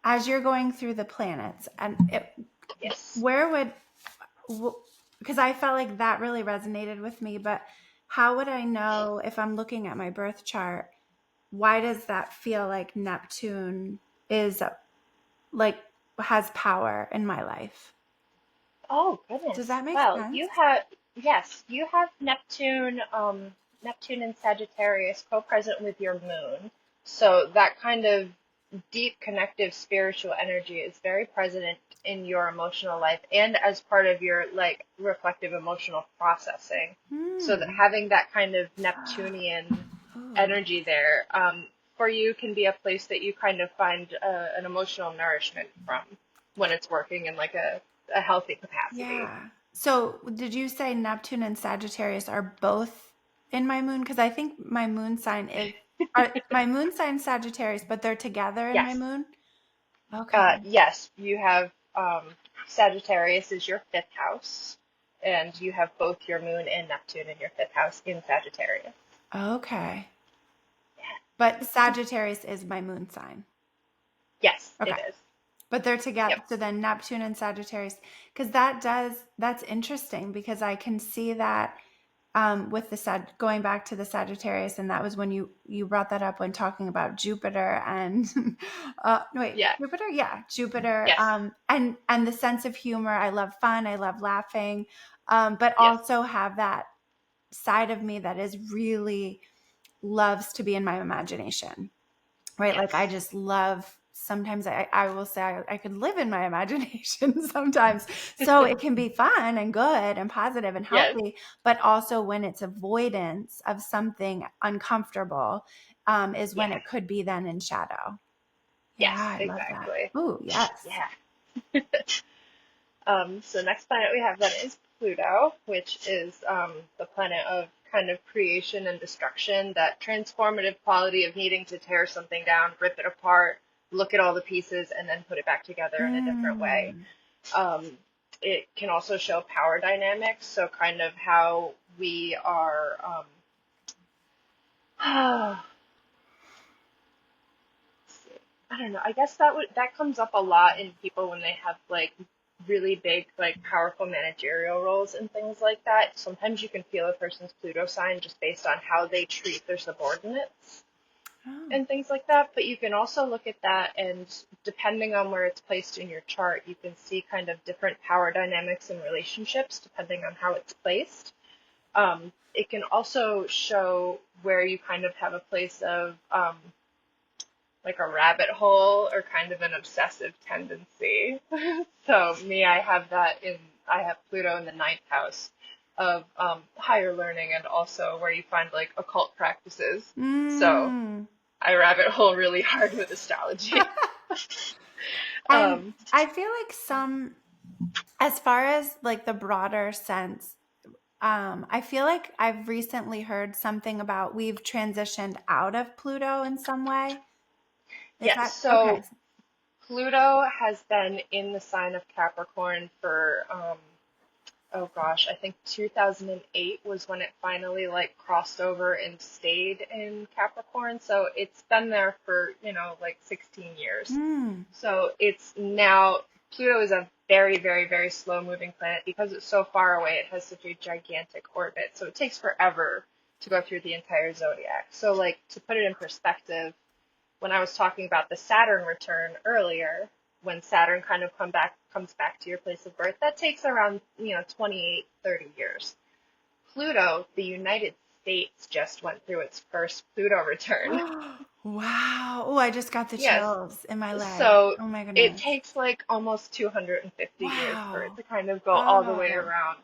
as you're going through the planets, and yes. where would, because I felt like that really resonated with me, but how would I know if I'm looking at my birth chart? Why does that feel like Neptune is like has power in my life? Oh, Does goodness. that make Well, sense? you have, yes, you have Neptune, Neptune and Sagittarius co-present with your moon. So that kind of deep connective spiritual energy is very present in your emotional life and as part of your like reflective emotional processing. So that Hmm. having that kind of Neptunian Ooh. energy there, for you can be a place that you kind of find an emotional nourishment from when it's working in like a healthy capacity. Yeah. So did you say Neptune and Sagittarius are both in my moon? Because I think my moon sign is my moon sign Sagittarius, but they're together in my Yes. moon. Okay. Yes, you have Sagittarius is your fifth house, and you have both your moon and Neptune in your fifth house in Sagittarius. Okay. But Sagittarius is my moon sign. Yes, it Okay. is. But they're Yep. together. So then Neptune and Sagittarius, because that's interesting because I can see that with the going back to the Sagittarius, and that was when you brought that up when talking about Jupiter and no, wait, Yeah. Jupiter, yeah, Jupiter, Yes. and the sense of humor. I love fun. I love laughing, but Yes. also have that side of me that is really loves to be in my imagination, right? Like I Yes. just love. Sometimes I will say I could live in my imagination sometimes. So it can be fun and good and positive and Yes. healthy, but also when it's avoidance of something uncomfortable, is Yeah. when it could be then in shadow. Yeah, Yes. I love that. Exactly. Ooh, yes. Yeah. So next planet we have then is Pluto, which is the planet of kind of creation and destruction, that transformative quality of needing to tear something down, rip it apart, look at all the pieces, and then put it back together in a different way. Mm, Um, it can also show power dynamics, so kind of how we are. I don't know. I guess that comes up a lot in people when they have like really big, like powerful managerial roles and things like that. Sometimes you can feel a person's Pluto sign just based on how they treat their subordinates oh, and things like that. But you can also look at that, and depending on where it's placed in your chart, you can see kind of different power dynamics and relationships depending on how it's placed. It can also show where you kind of have a place of like a rabbit hole or kind of an obsessive tendency. So me, I have Pluto in the ninth house of higher learning and also where you find like occult practices. So mm. I rabbit hole really hard with astrology. And Um, I feel like as far as like the broader sense, I feel like I've recently heard something about we've transitioned out of Pluto in some way. Is yes, that okay? so Pluto has been in the sign of Capricorn for oh gosh, I think 2008 was when it finally like crossed over and stayed in Capricorn. So it's been there for, like 16 years. Mm, So it's now Pluto is a very, very, very slow moving planet because it's so far away. It has such a gigantic orbit. So it takes forever to go through the entire zodiac. So like to put it in perspective, when I was talking about the Saturn return earlier, when Saturn kind of comes back to your place of birth, that takes around, 28, 30 years. Pluto, the United States just went through its first Pluto return. Wow. Oh, I just got the Yes. chills in my legs. So Oh my it goodness. takes like almost 250 years for it Wow. to kind of go all the way Oh. around.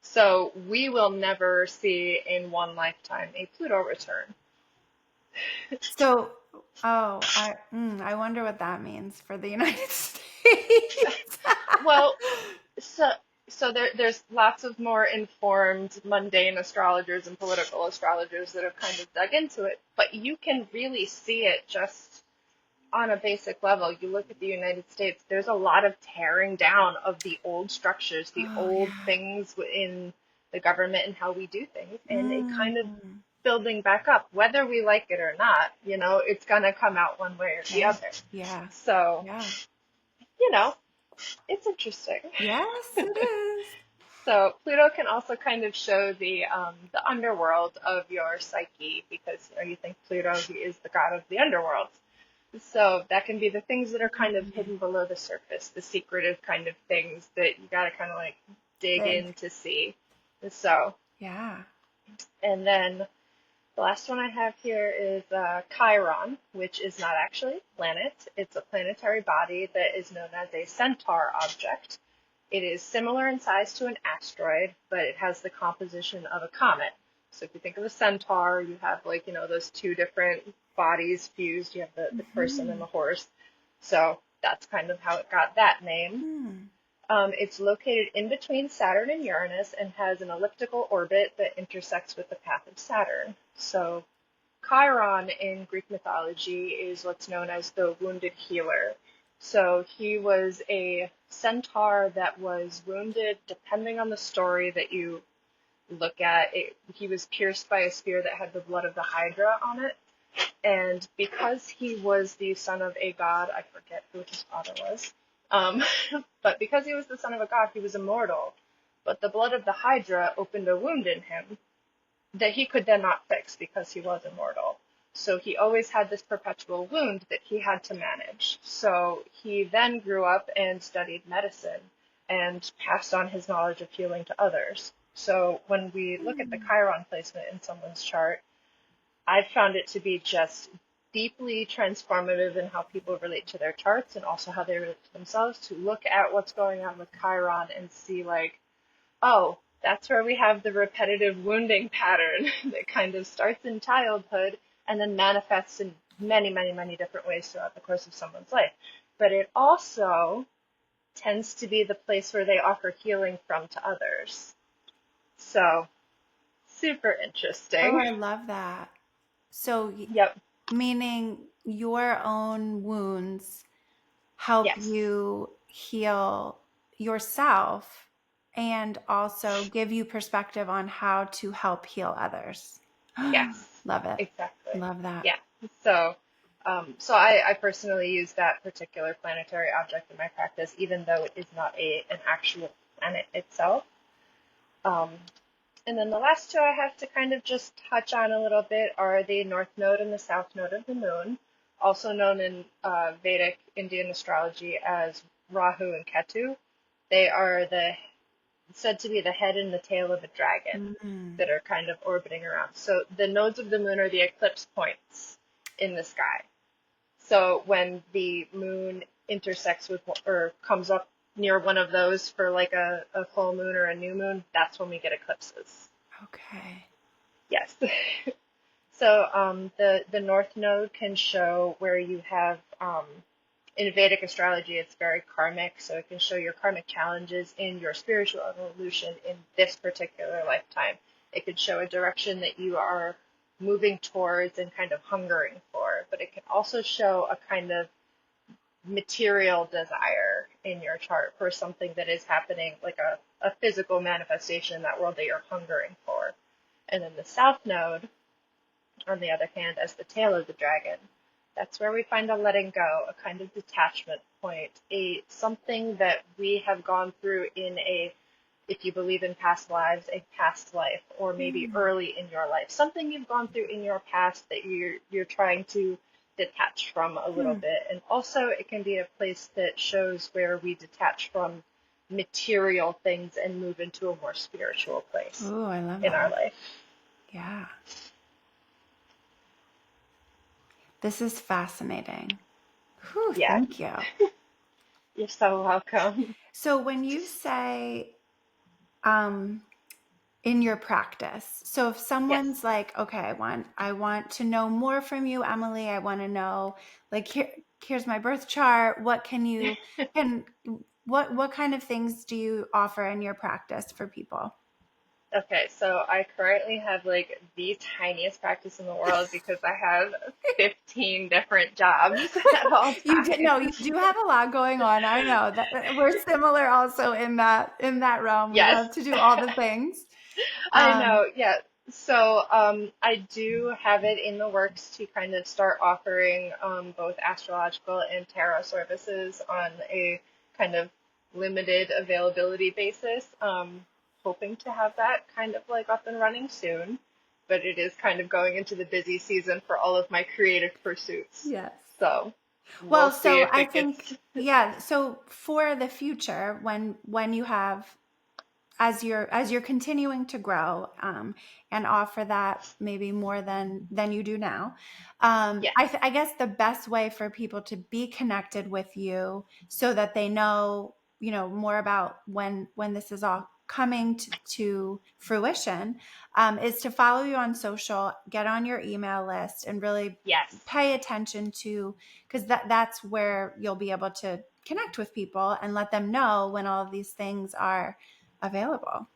So we will never see in one lifetime a Pluto return. So, I wonder what that means for the United States. Well, so there's lots of more informed mundane astrologers and political astrologers that have kind of dug into it, but you can really see it just on a basic level. You look at the United States, there's a lot of tearing down of the old structures, the Oh, old yeah. things in the government and how we do things, and it kind of Mm. building back up, whether we like it or not, it's gonna come out one way or the Right. other. Yeah. So, Yeah. you know, it's interesting. Yes, it is. So Pluto can also kind of show the underworld of your psyche because you think Pluto, he is the god of the underworld. So that can be the things that are kind of Mm. hidden below the surface, the secretive kind of things that you gotta kind of like dig Big. in to see. So, Yeah. and then the last one I have here is Chiron, which is not actually a planet. It's a planetary body that is known as a centaur object. It is similar in size to an asteroid, but it has the composition of a comet. So if you think of a centaur, you have like, those two different bodies fused. You have the person and Hmm. the horse. So that's kind of how it got that name. Hmm. It's located in between Saturn and Uranus and has an elliptical orbit that intersects with the path of Saturn. So Chiron in Greek mythology is what's known as the wounded healer. So he was a centaur that was wounded, depending on the story that you look at. He was pierced by a spear that had the blood of the Hydra on it. And because he was the son of a god, I forget who his father was, um, but because he was the son of a god, he was immortal. But the blood of the Hydra opened a wound in him that he could then not fix because he was immortal. So he always had this perpetual wound that he had to manage. So he then grew up and studied medicine and passed on his knowledge of healing to others. So when we look at the Hmm. Chiron placement in someone's chart, I found it to be just deeply transformative in how people relate to their charts and also how they relate to themselves, to look at what's going on with Chiron and see like, oh, that's where we have the repetitive wounding pattern that kind of starts in childhood and then manifests in many, many, many different ways throughout the course of someone's life. But it also tends to be the place where they offer healing from to others. So, super Oh, interesting. I love that. So, Yep. meaning your own wounds help Yes. you heal yourself and also give you perspective on how to help heal others. Yes. Love it. Exactly. Love that. Yeah. So, so I personally use that particular planetary object in my practice, even though it is not an actual planet itself. Um, And then the last two I have to kind of just touch on a little bit are the North Node and the South Node of the Moon, also known in Vedic Indian astrology as Rahu and Ketu. They are said to be the head and the tail of a dragon Mm. that are kind of orbiting around. So the nodes of the moon are the eclipse points in the sky. So when the moon intersects with or comes up near one of those for like a full moon or a new moon, that's when we get eclipses. Okay. Yes. So the North Node can show where you have in Vedic astrology, it's very karmic, so it can show your karmic challenges in your spiritual evolution in this particular lifetime. It could show a direction that you are moving towards and kind of hungering for, but it can also show a kind of material desire in your chart for something that is happening, like a physical manifestation in that world that you're hungering for. And then the South Node, on the other hand, as the tail of the dragon, That's where we find a letting go, a kind of detachment point, a something that we have gone through in a, if you believe in past lives, a past life, or maybe Mm. early in your life, something you've gone through in your past that you're trying to detach from a little Hmm. bit. And also it can be a place that shows where we detach from material things and move into a more spiritual place Oh, I love in our that. life. Yeah. This is fascinating. Whew, Yeah, thank you. you're so welcome. So when you say um in your practice, so if Yes. someone's like, okay, I want to know more from you, Emilie, I want to know, like, here's my birth chart. What can you can what kind of things do you offer in your practice for people? Okay, so I currently have like the tiniest practice in the world because I have 15 different jobs at all You did no, you times. do have a lot going on. I know that we're similar also in that realm. We Yes, love to do all the things. I Um, know. Yeah. So I do have it in the works to kind of start offering both astrological and tarot services on a kind of limited availability basis. Hoping to have that kind of like up and running soon, but it is kind of going into the busy season for all of my creative pursuits. yes. So we'll Well, see so if I it think, gets. yeah, so for the future, when you have, as you're continuing to grow, and offer that maybe more than you do now, Yes. I guess the best way for people to be connected with you so that they know, more about when this is all coming to fruition, is to follow you on social, get on your email list, and really Yes. pay attention to, because that's where you'll be able to connect with people and let them know when all of these things are available.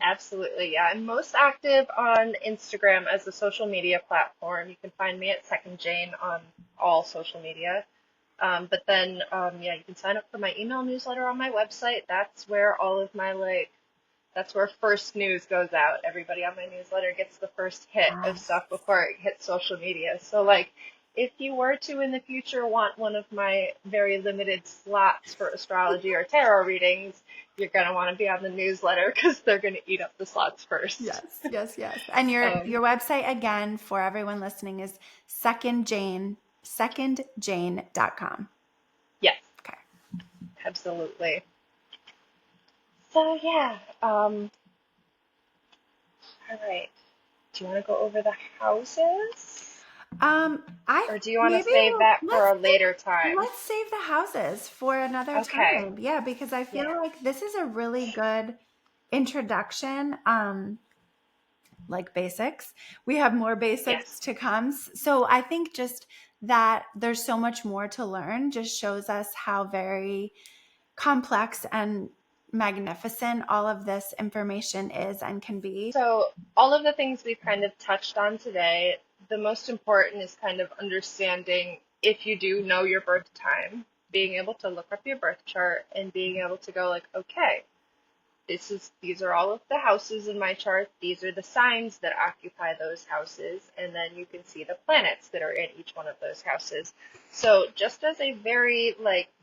Absolutely, yeah. I'm most active on Instagram as a social media platform. You can find me at Second Jane on all social media. But then, yeah, you can sign up for my email newsletter on my website. That's where all of my that's where first news goes out. Everybody on my newsletter gets the first hit of Yes. stuff before it hits social media. So, like, if you were to in the future want one of my very limited slots for astrology or tarot readings, you're going to want to be on the newsletter because they're going to eat up the slots first. Yes, yes, yes. And your Um, your website again for everyone listening is secondjane.com. yes, Okay. absolutely. So, yeah. All right. Do you want to go over the houses? I Or do you want to maybe save that for let's a later time? let's save the houses for another Okay. time. Yeah, because I Yeah. feel like this is a really good introduction. Like basics. We have more basics Yes. to come. So I think just that there's so much more to learn just shows us how very complex and magnificent all of this information is and can be. So, all of the things we've kind of touched on today, the most important is kind of understanding if you do know your birth time, being able to look up your birth chart and being able to go like, okay, these are all of the houses in my chart. These are the signs that occupy those houses, and then you can see the planets that are in each one of those houses. So, just as a very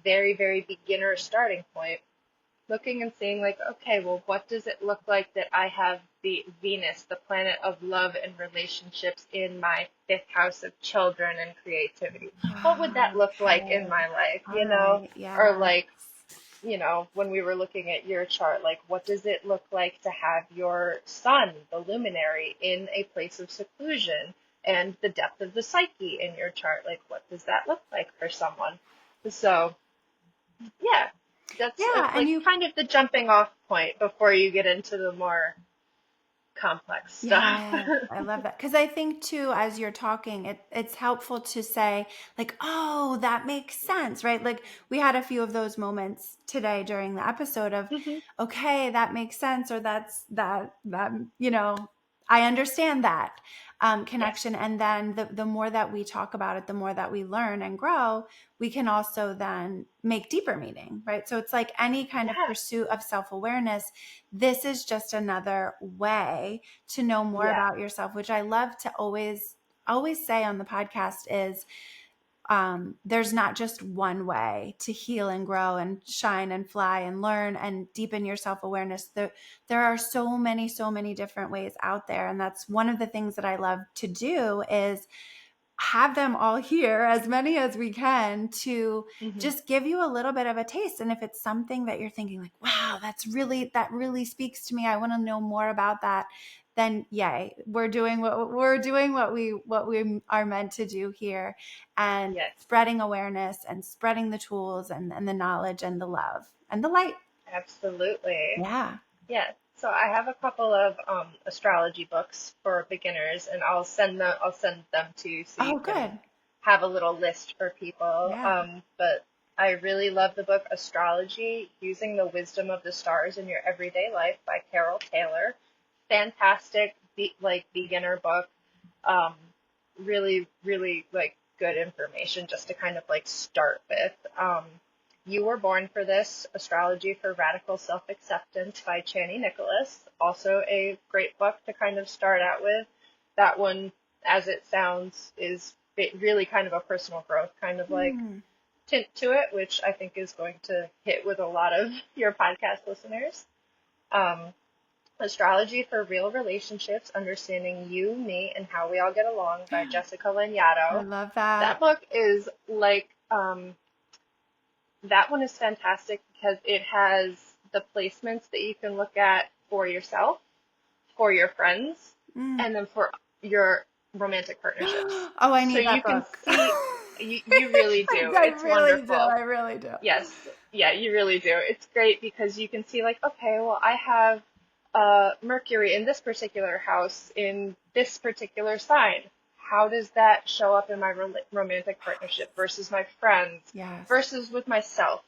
very very beginner starting point, looking and seeing like, okay, well, what does it look like that I have the Venus, the planet of love and relationships, in my fifth house of children and creativity? What would that look like in Okay. my life, All Or right. like, when we were looking at your chart, like, what does it look like to have your sun, the luminary, in a place of seclusion? And the depth of the psyche in your chart, like, what does that look like for someone? So, yeah, that's Yeah, and like you kind of the jumping off point before you get into the more complex stuff. Yes, I love that. Because I think too, as you're talking, it's helpful to say, like, oh, that makes sense, right? Like we had a few of those moments today during the episode of, Hmm. okay, that makes sense, or I understand that Yes. connection. And then the more that we talk about it, the more that we learn and grow, we can also then make deeper meaning, right? So it's like any kind of Yeah. pursuit of self-awareness. This is just another way to know more Yeah. about yourself, which I love to always say on the podcast is there's not just one way to heal and grow and shine and fly and learn and deepen your self-awareness. There are so many different ways out there. And that's one of the things that I love to do is have them all here, as many as we can, to Hmm. just give you a little bit of a taste. And if it's something that you're thinking like, wow, that really speaks to me, I want to know more about that, then yay, we're doing what we are meant to do here, and Yes, spreading awareness and spreading the tools and the knowledge and the love and the light. absolutely. Yeah. Yeah. So I have a couple of astrology books for beginners, and I'll send them to you so you Oh, can good. have a little list for people. Yeah. But I really love the book Astrology: Using the Wisdom of the Stars in Your Everyday Life by Carol Taylor. Fantastic, like beginner book. Um, really like good information just to kind of like start with. You Were Born for This: Astrology for Radical Self-Acceptance by Chani Nicholas. Also a great book to kind of start out with. That one, as it sounds, is really kind of a personal growth kind of like Mm. tint to it, which I think is going to hit with a lot of your podcast listeners. Um, Astrology for Real Relationships: Understanding You, Me, and How We All Get Along by Jessica I Lanyadoo. love That that. book is like, that one is fantastic because it has the placements that you can look at for yourself, for your friends, Mm. and then for your romantic partnerships. Oh, I So need you that can book. see, you really do. I It's really do. wonderful. I really do. Yes, yeah, you really do. It's great because you can see like, okay, well, I have Mercury in this particular house in this particular sign. How does that show up in my romantic partnership versus my friends Yes. versus with myself?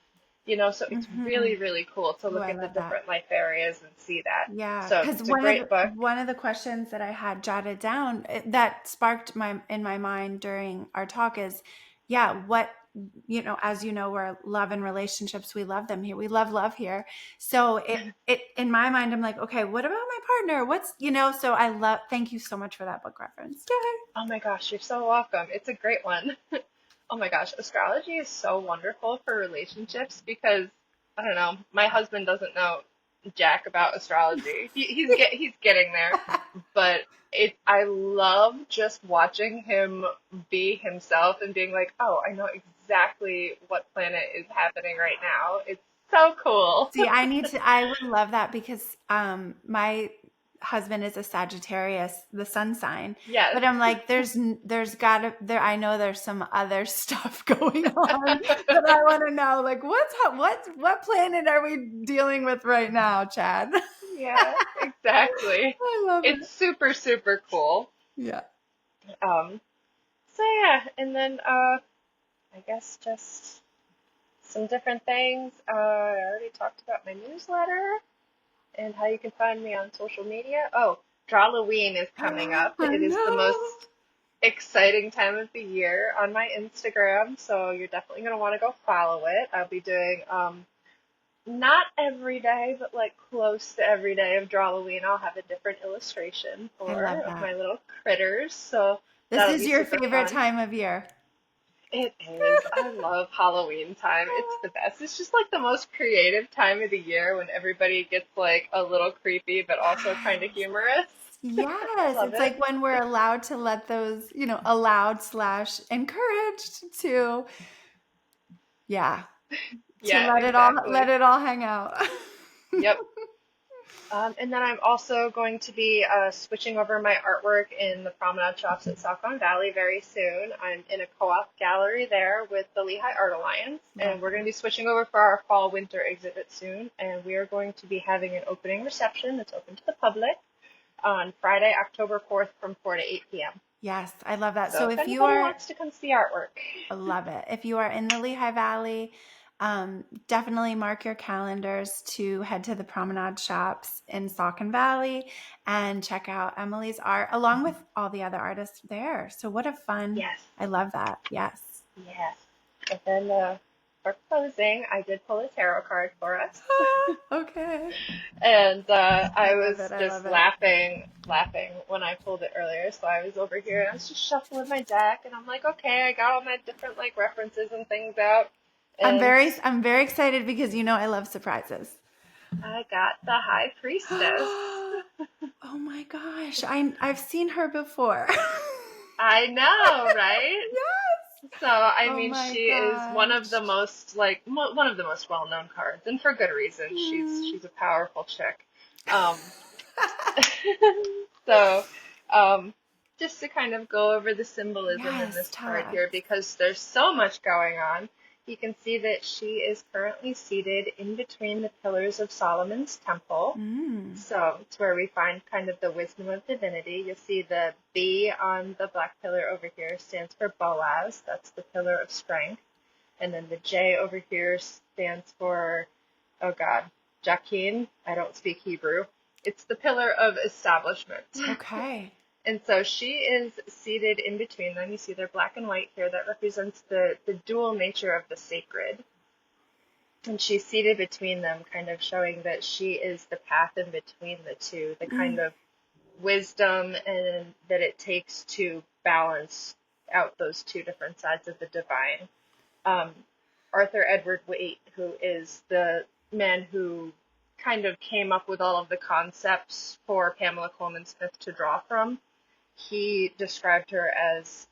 So it's Mm-hmm. really cool to Oh, look I at the love that. different life areas and see that. Yeah, So because it's a great book. one of the questions that I had jotted down that sparked my in my mind during our talk is, yeah, what as you know, we're love and relationships. We love them here. We love here. So it in my mind, I'm like, okay, what about my partner? So I love. Thank you so much for that book reference. Yay. Oh my gosh, you're so welcome. It's a great one. Oh my gosh, astrology is so wonderful for relationships because I don't know, my husband doesn't know jack about astrology. He's getting there, but I love just watching him be himself and being like, "Oh, I know exactly what planet is happening right now." It's so cool. See, I would love that because my husband is a Sagittarius, the sun sign. Yes. But I'm like, there's gotta there I know there's some other stuff going on that I want to know. Like what planet are we dealing with right now, Chad? Yeah, exactly. I love It's it. super cool. Yeah. Um, so yeah, and then I guess just some different things. I already talked about my newsletter and how you can find me on social media. Oh, Drawloween is coming up. I It is the know. most exciting time of the year on my Instagram, so you're definitely going to want to go follow it. I'll be doing not every day, but like close to every day of Drawloween. I'll have a different illustration I for love of my that. little critters, so This that'll is be your super favorite fun. time of year. It is. I love Halloween time. It's the best. It's just like the most creative time of the year when everybody gets like a little creepy, but also kind of Yes. humorous. I Yes, love it's it. like when we're allowed to let those, allowed slash encouraged to, yeah, to Yeah, let exactly. it all hang out. Yep. And then I'm also going to be switching over my artwork in the promenade shops at Saucon Valley very soon. I'm in a co-op gallery there with the Lehigh Art Alliance, Love and we're going that. to be switching over for our fall-winter exhibit soon. And we are going to be having an opening reception that's open to the public on Friday, October 4th from 4 to 8 p.m. Yes, I love that. So So if if you anybody are wants to come see artwork, I love it. If you are in the Lehigh Valley, definitely mark your calendars to head to the promenade shops in Saucon Valley and check out Emily's art along with all the other artists there. So what a fun, yes, I love that. Yes. yes. And then for closing, I did pull a tarot card for us. Okay. And I I love was it. I just love it. laughing when I pulled it earlier. So I was over here and I was just shuffling my deck, and I'm like, okay, I got all my different like references and things out, and I'm very excited because I love surprises. I got the High Priestess. Oh my gosh. I've seen her before. I know, right? Yes. So, I Oh mean, my she is one of gosh. the most one of the most well-known cards, and for good reason. Hmm. She's a powerful chick. Um, so, um, just to kind of go over the symbolism in Yes, this tell card us. here, because there's so much going on. You can see that she is currently seated in between the pillars of Solomon's temple. Mm. So it's where we find kind of the wisdom of divinity. You'll see the B on the black pillar over here stands for Boaz. That's the pillar of strength. And then the J over here stands for, oh God, Jachin. I don't speak Hebrew. It's the pillar of establishment. Okay. And so she is seated in between them. You see they're black and white here. That represents the dual nature of the sacred. And she's seated between them, kind of showing that she is the path in between the two, the kind Mm. of wisdom and that it takes to balance out those two different sides of the divine. Um, Arthur Edward Waite, who is the man who kind of came up with all of the concepts for Pamela Coleman Smith to draw from, he described her as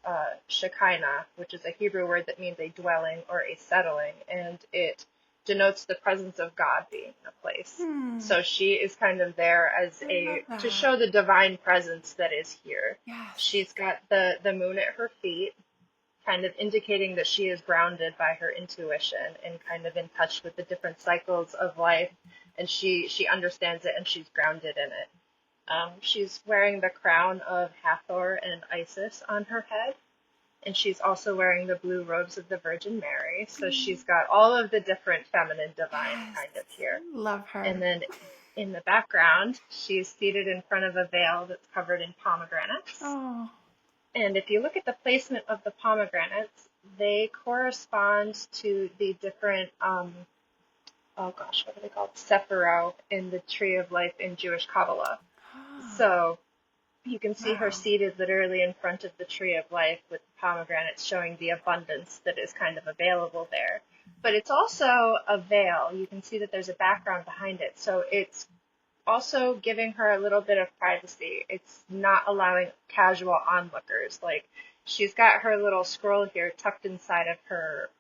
Shekinah, which is a Hebrew word that means a dwelling or a settling, and it denotes the presence of God being in a place. Hmm. So she is kind of there as I love a to that. show the divine presence that is here. Yes. She's got the moon at her feet, kind of indicating that she is grounded by her intuition and kind of in touch with the different cycles of life, and she understands it and she's grounded in it. She's wearing the crown of Hathor and Isis on her head, and she's also wearing the blue robes of the Virgin Mary. So she's got all of the different feminine divine Yes. kind of here. Love And her. then in the background, she's seated in front of a veil that's covered in pomegranates. Oh. And if you look at the placement of the pomegranates, they correspond to the different, oh gosh, what are they called? Sephiroth in the Tree of Life in Jewish Kabbalah. Oh. So you can see her Wow. seated literally in front of the tree of life with pomegranates showing the abundance that is kind of available there. But it's also a veil. You can see that there's a background behind it. So it's also giving her a little bit of privacy. It's not allowing casual onlookers. Like she's got her little scroll here tucked inside of her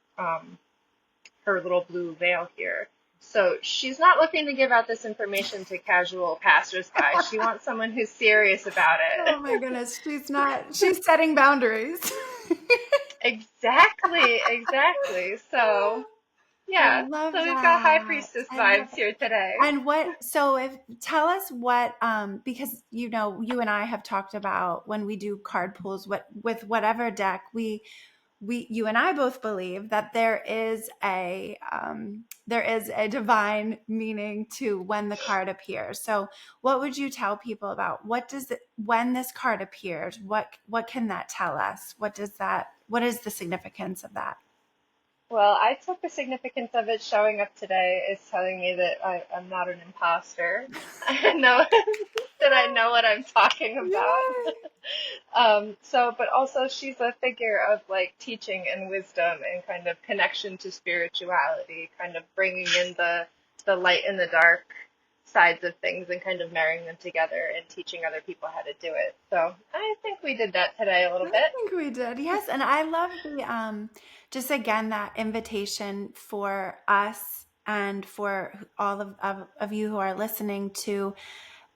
little blue veil here. So she's not looking to give out this information to casual passersby. She wants someone who's serious about Oh it. my goodness. She's setting boundaries. Exactly, exactly. So, I yeah. love So we've got High that. Priestess I love vibes it. here today. And if tell us what because you and I have talked about when we do card pulls what with whatever deck we you and I both believe that there is a divine meaning to when the card appears. So what would you tell people about when this card appears, what can that tell us? What is the significance of that? Well, I took the significance of it showing up today is telling me that I'm not an imposter. I know that I know what I'm talking about. Yay! But also she's a figure of like teaching and wisdom and kind of connection to spirituality, kind of bringing in the light and the dark sides of things and kind of marrying them together and teaching other people how to do it. So I think we did that today a little I bit. think we did. Yes. And I love the just again that invitation for us and for all of you who are listening to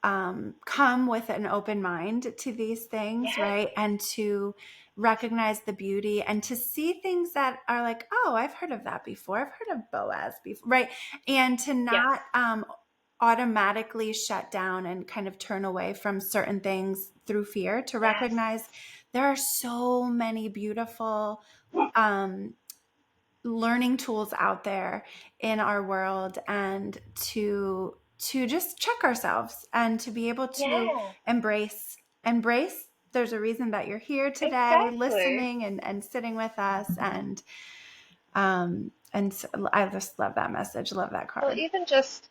come with an open mind to these things, Yes, right? And to recognize the beauty and to see things that are like, oh, I've heard of that before. I've heard of Boaz before, right? And to yes, not automatically shut down and kind of turn away from certain things through fear, to yes, recognize there are so many beautiful um, learning tools out there in our world, and to just check ourselves and to be able to yeah, embrace there's a reason that you're here today exactly. listening and sitting with us, and And so I just love that message. Love that Well, card. even just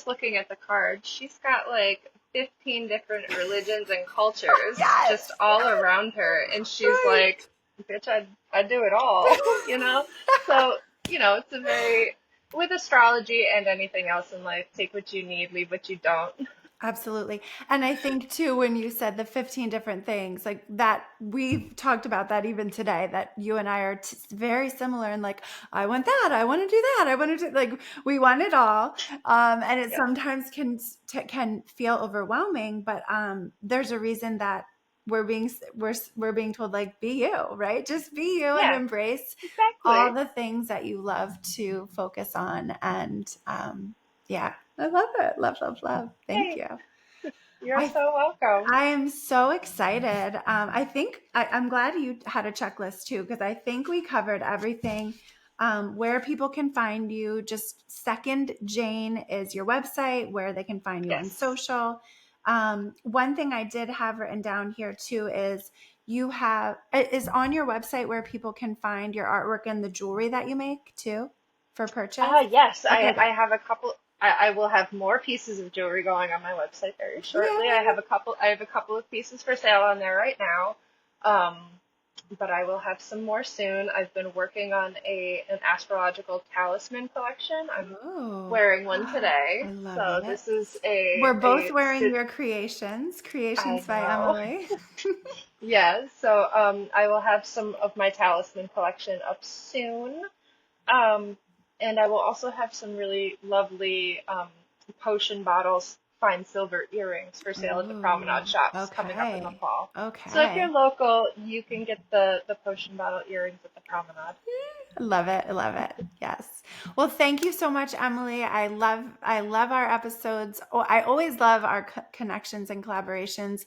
looking at the card, she's got like 15 different religions and cultures just Yes, all yes, around her, and she's right. like, "Bitch, I do it all," you know. So it's a very with astrology and anything else in life, take what you need, leave what you don't. Absolutely. And I think too, when you said the 15 different things, like that, we've talked about that even today, that you and I are very similar and like, I want that, I want to do that, I want to do, like, we want it all. And it Yep. sometimes can feel overwhelming, but there's a reason that we're being told, like, be you, right? Just be you and Yeah, embrace all exactly. the things that you love to focus on. And yeah, I love it. Love, love, love. Thank Hey, you. you're I so welcome. I am so excited. I think I'm glad you had a checklist too, because I think we covered everything. Where people can find you. Just Second Jane is your website, where they can find you on Yes. social. One thing I did have written down here too is you have is on your website where people can find your artwork and the jewelry that you make too for purchase. Yes, Okay, I good. have a couple. I will have more pieces of jewelry going on my website very shortly. Yay. I have a couple of pieces for sale on there right now. Um, but I will have some more soon. I've been working on an astrological talisman collection. I'm Oh, wearing one I today. love So it. this is We're both a wearing your creations, I Creations by know. Emily. Yeah, so I will have some of my talisman collection up soon. Um, and I will also have some really lovely potion bottles, fine silver earrings for sale at the promenade Ooh, shops coming up in the okay. fall. So if you're Okay. local, you can get the potion bottle earrings at the promenade. I love it. I love it. Yes. Well, thank you so much, Emily. I love our episodes. Oh, I always love our connections and collaborations.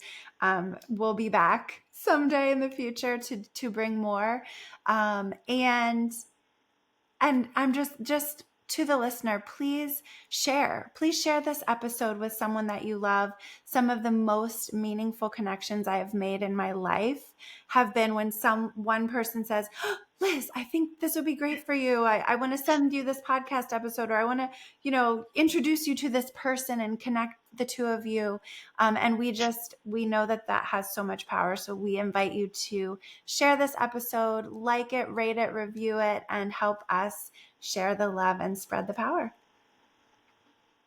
We'll be back someday in the future to bring more. And I'm just to the listener, please share this episode with someone that you love. Some of the most meaningful connections I have made in my life have been when one person says, "Oh, Liz, I think this would be great for you. I want to send you this podcast episode, or I want to, introduce you to this person and connect the two of you." And we know that has so much power. So we invite you to share this episode, like it, rate it, review it, and help us share the love and spread the power.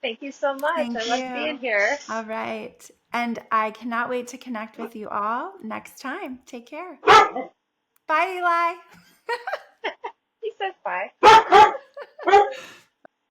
Thank you so much. I Thank loved being you. here. All right. And I cannot wait to connect with you all next time. Take care. Bye, Eli. He says bye.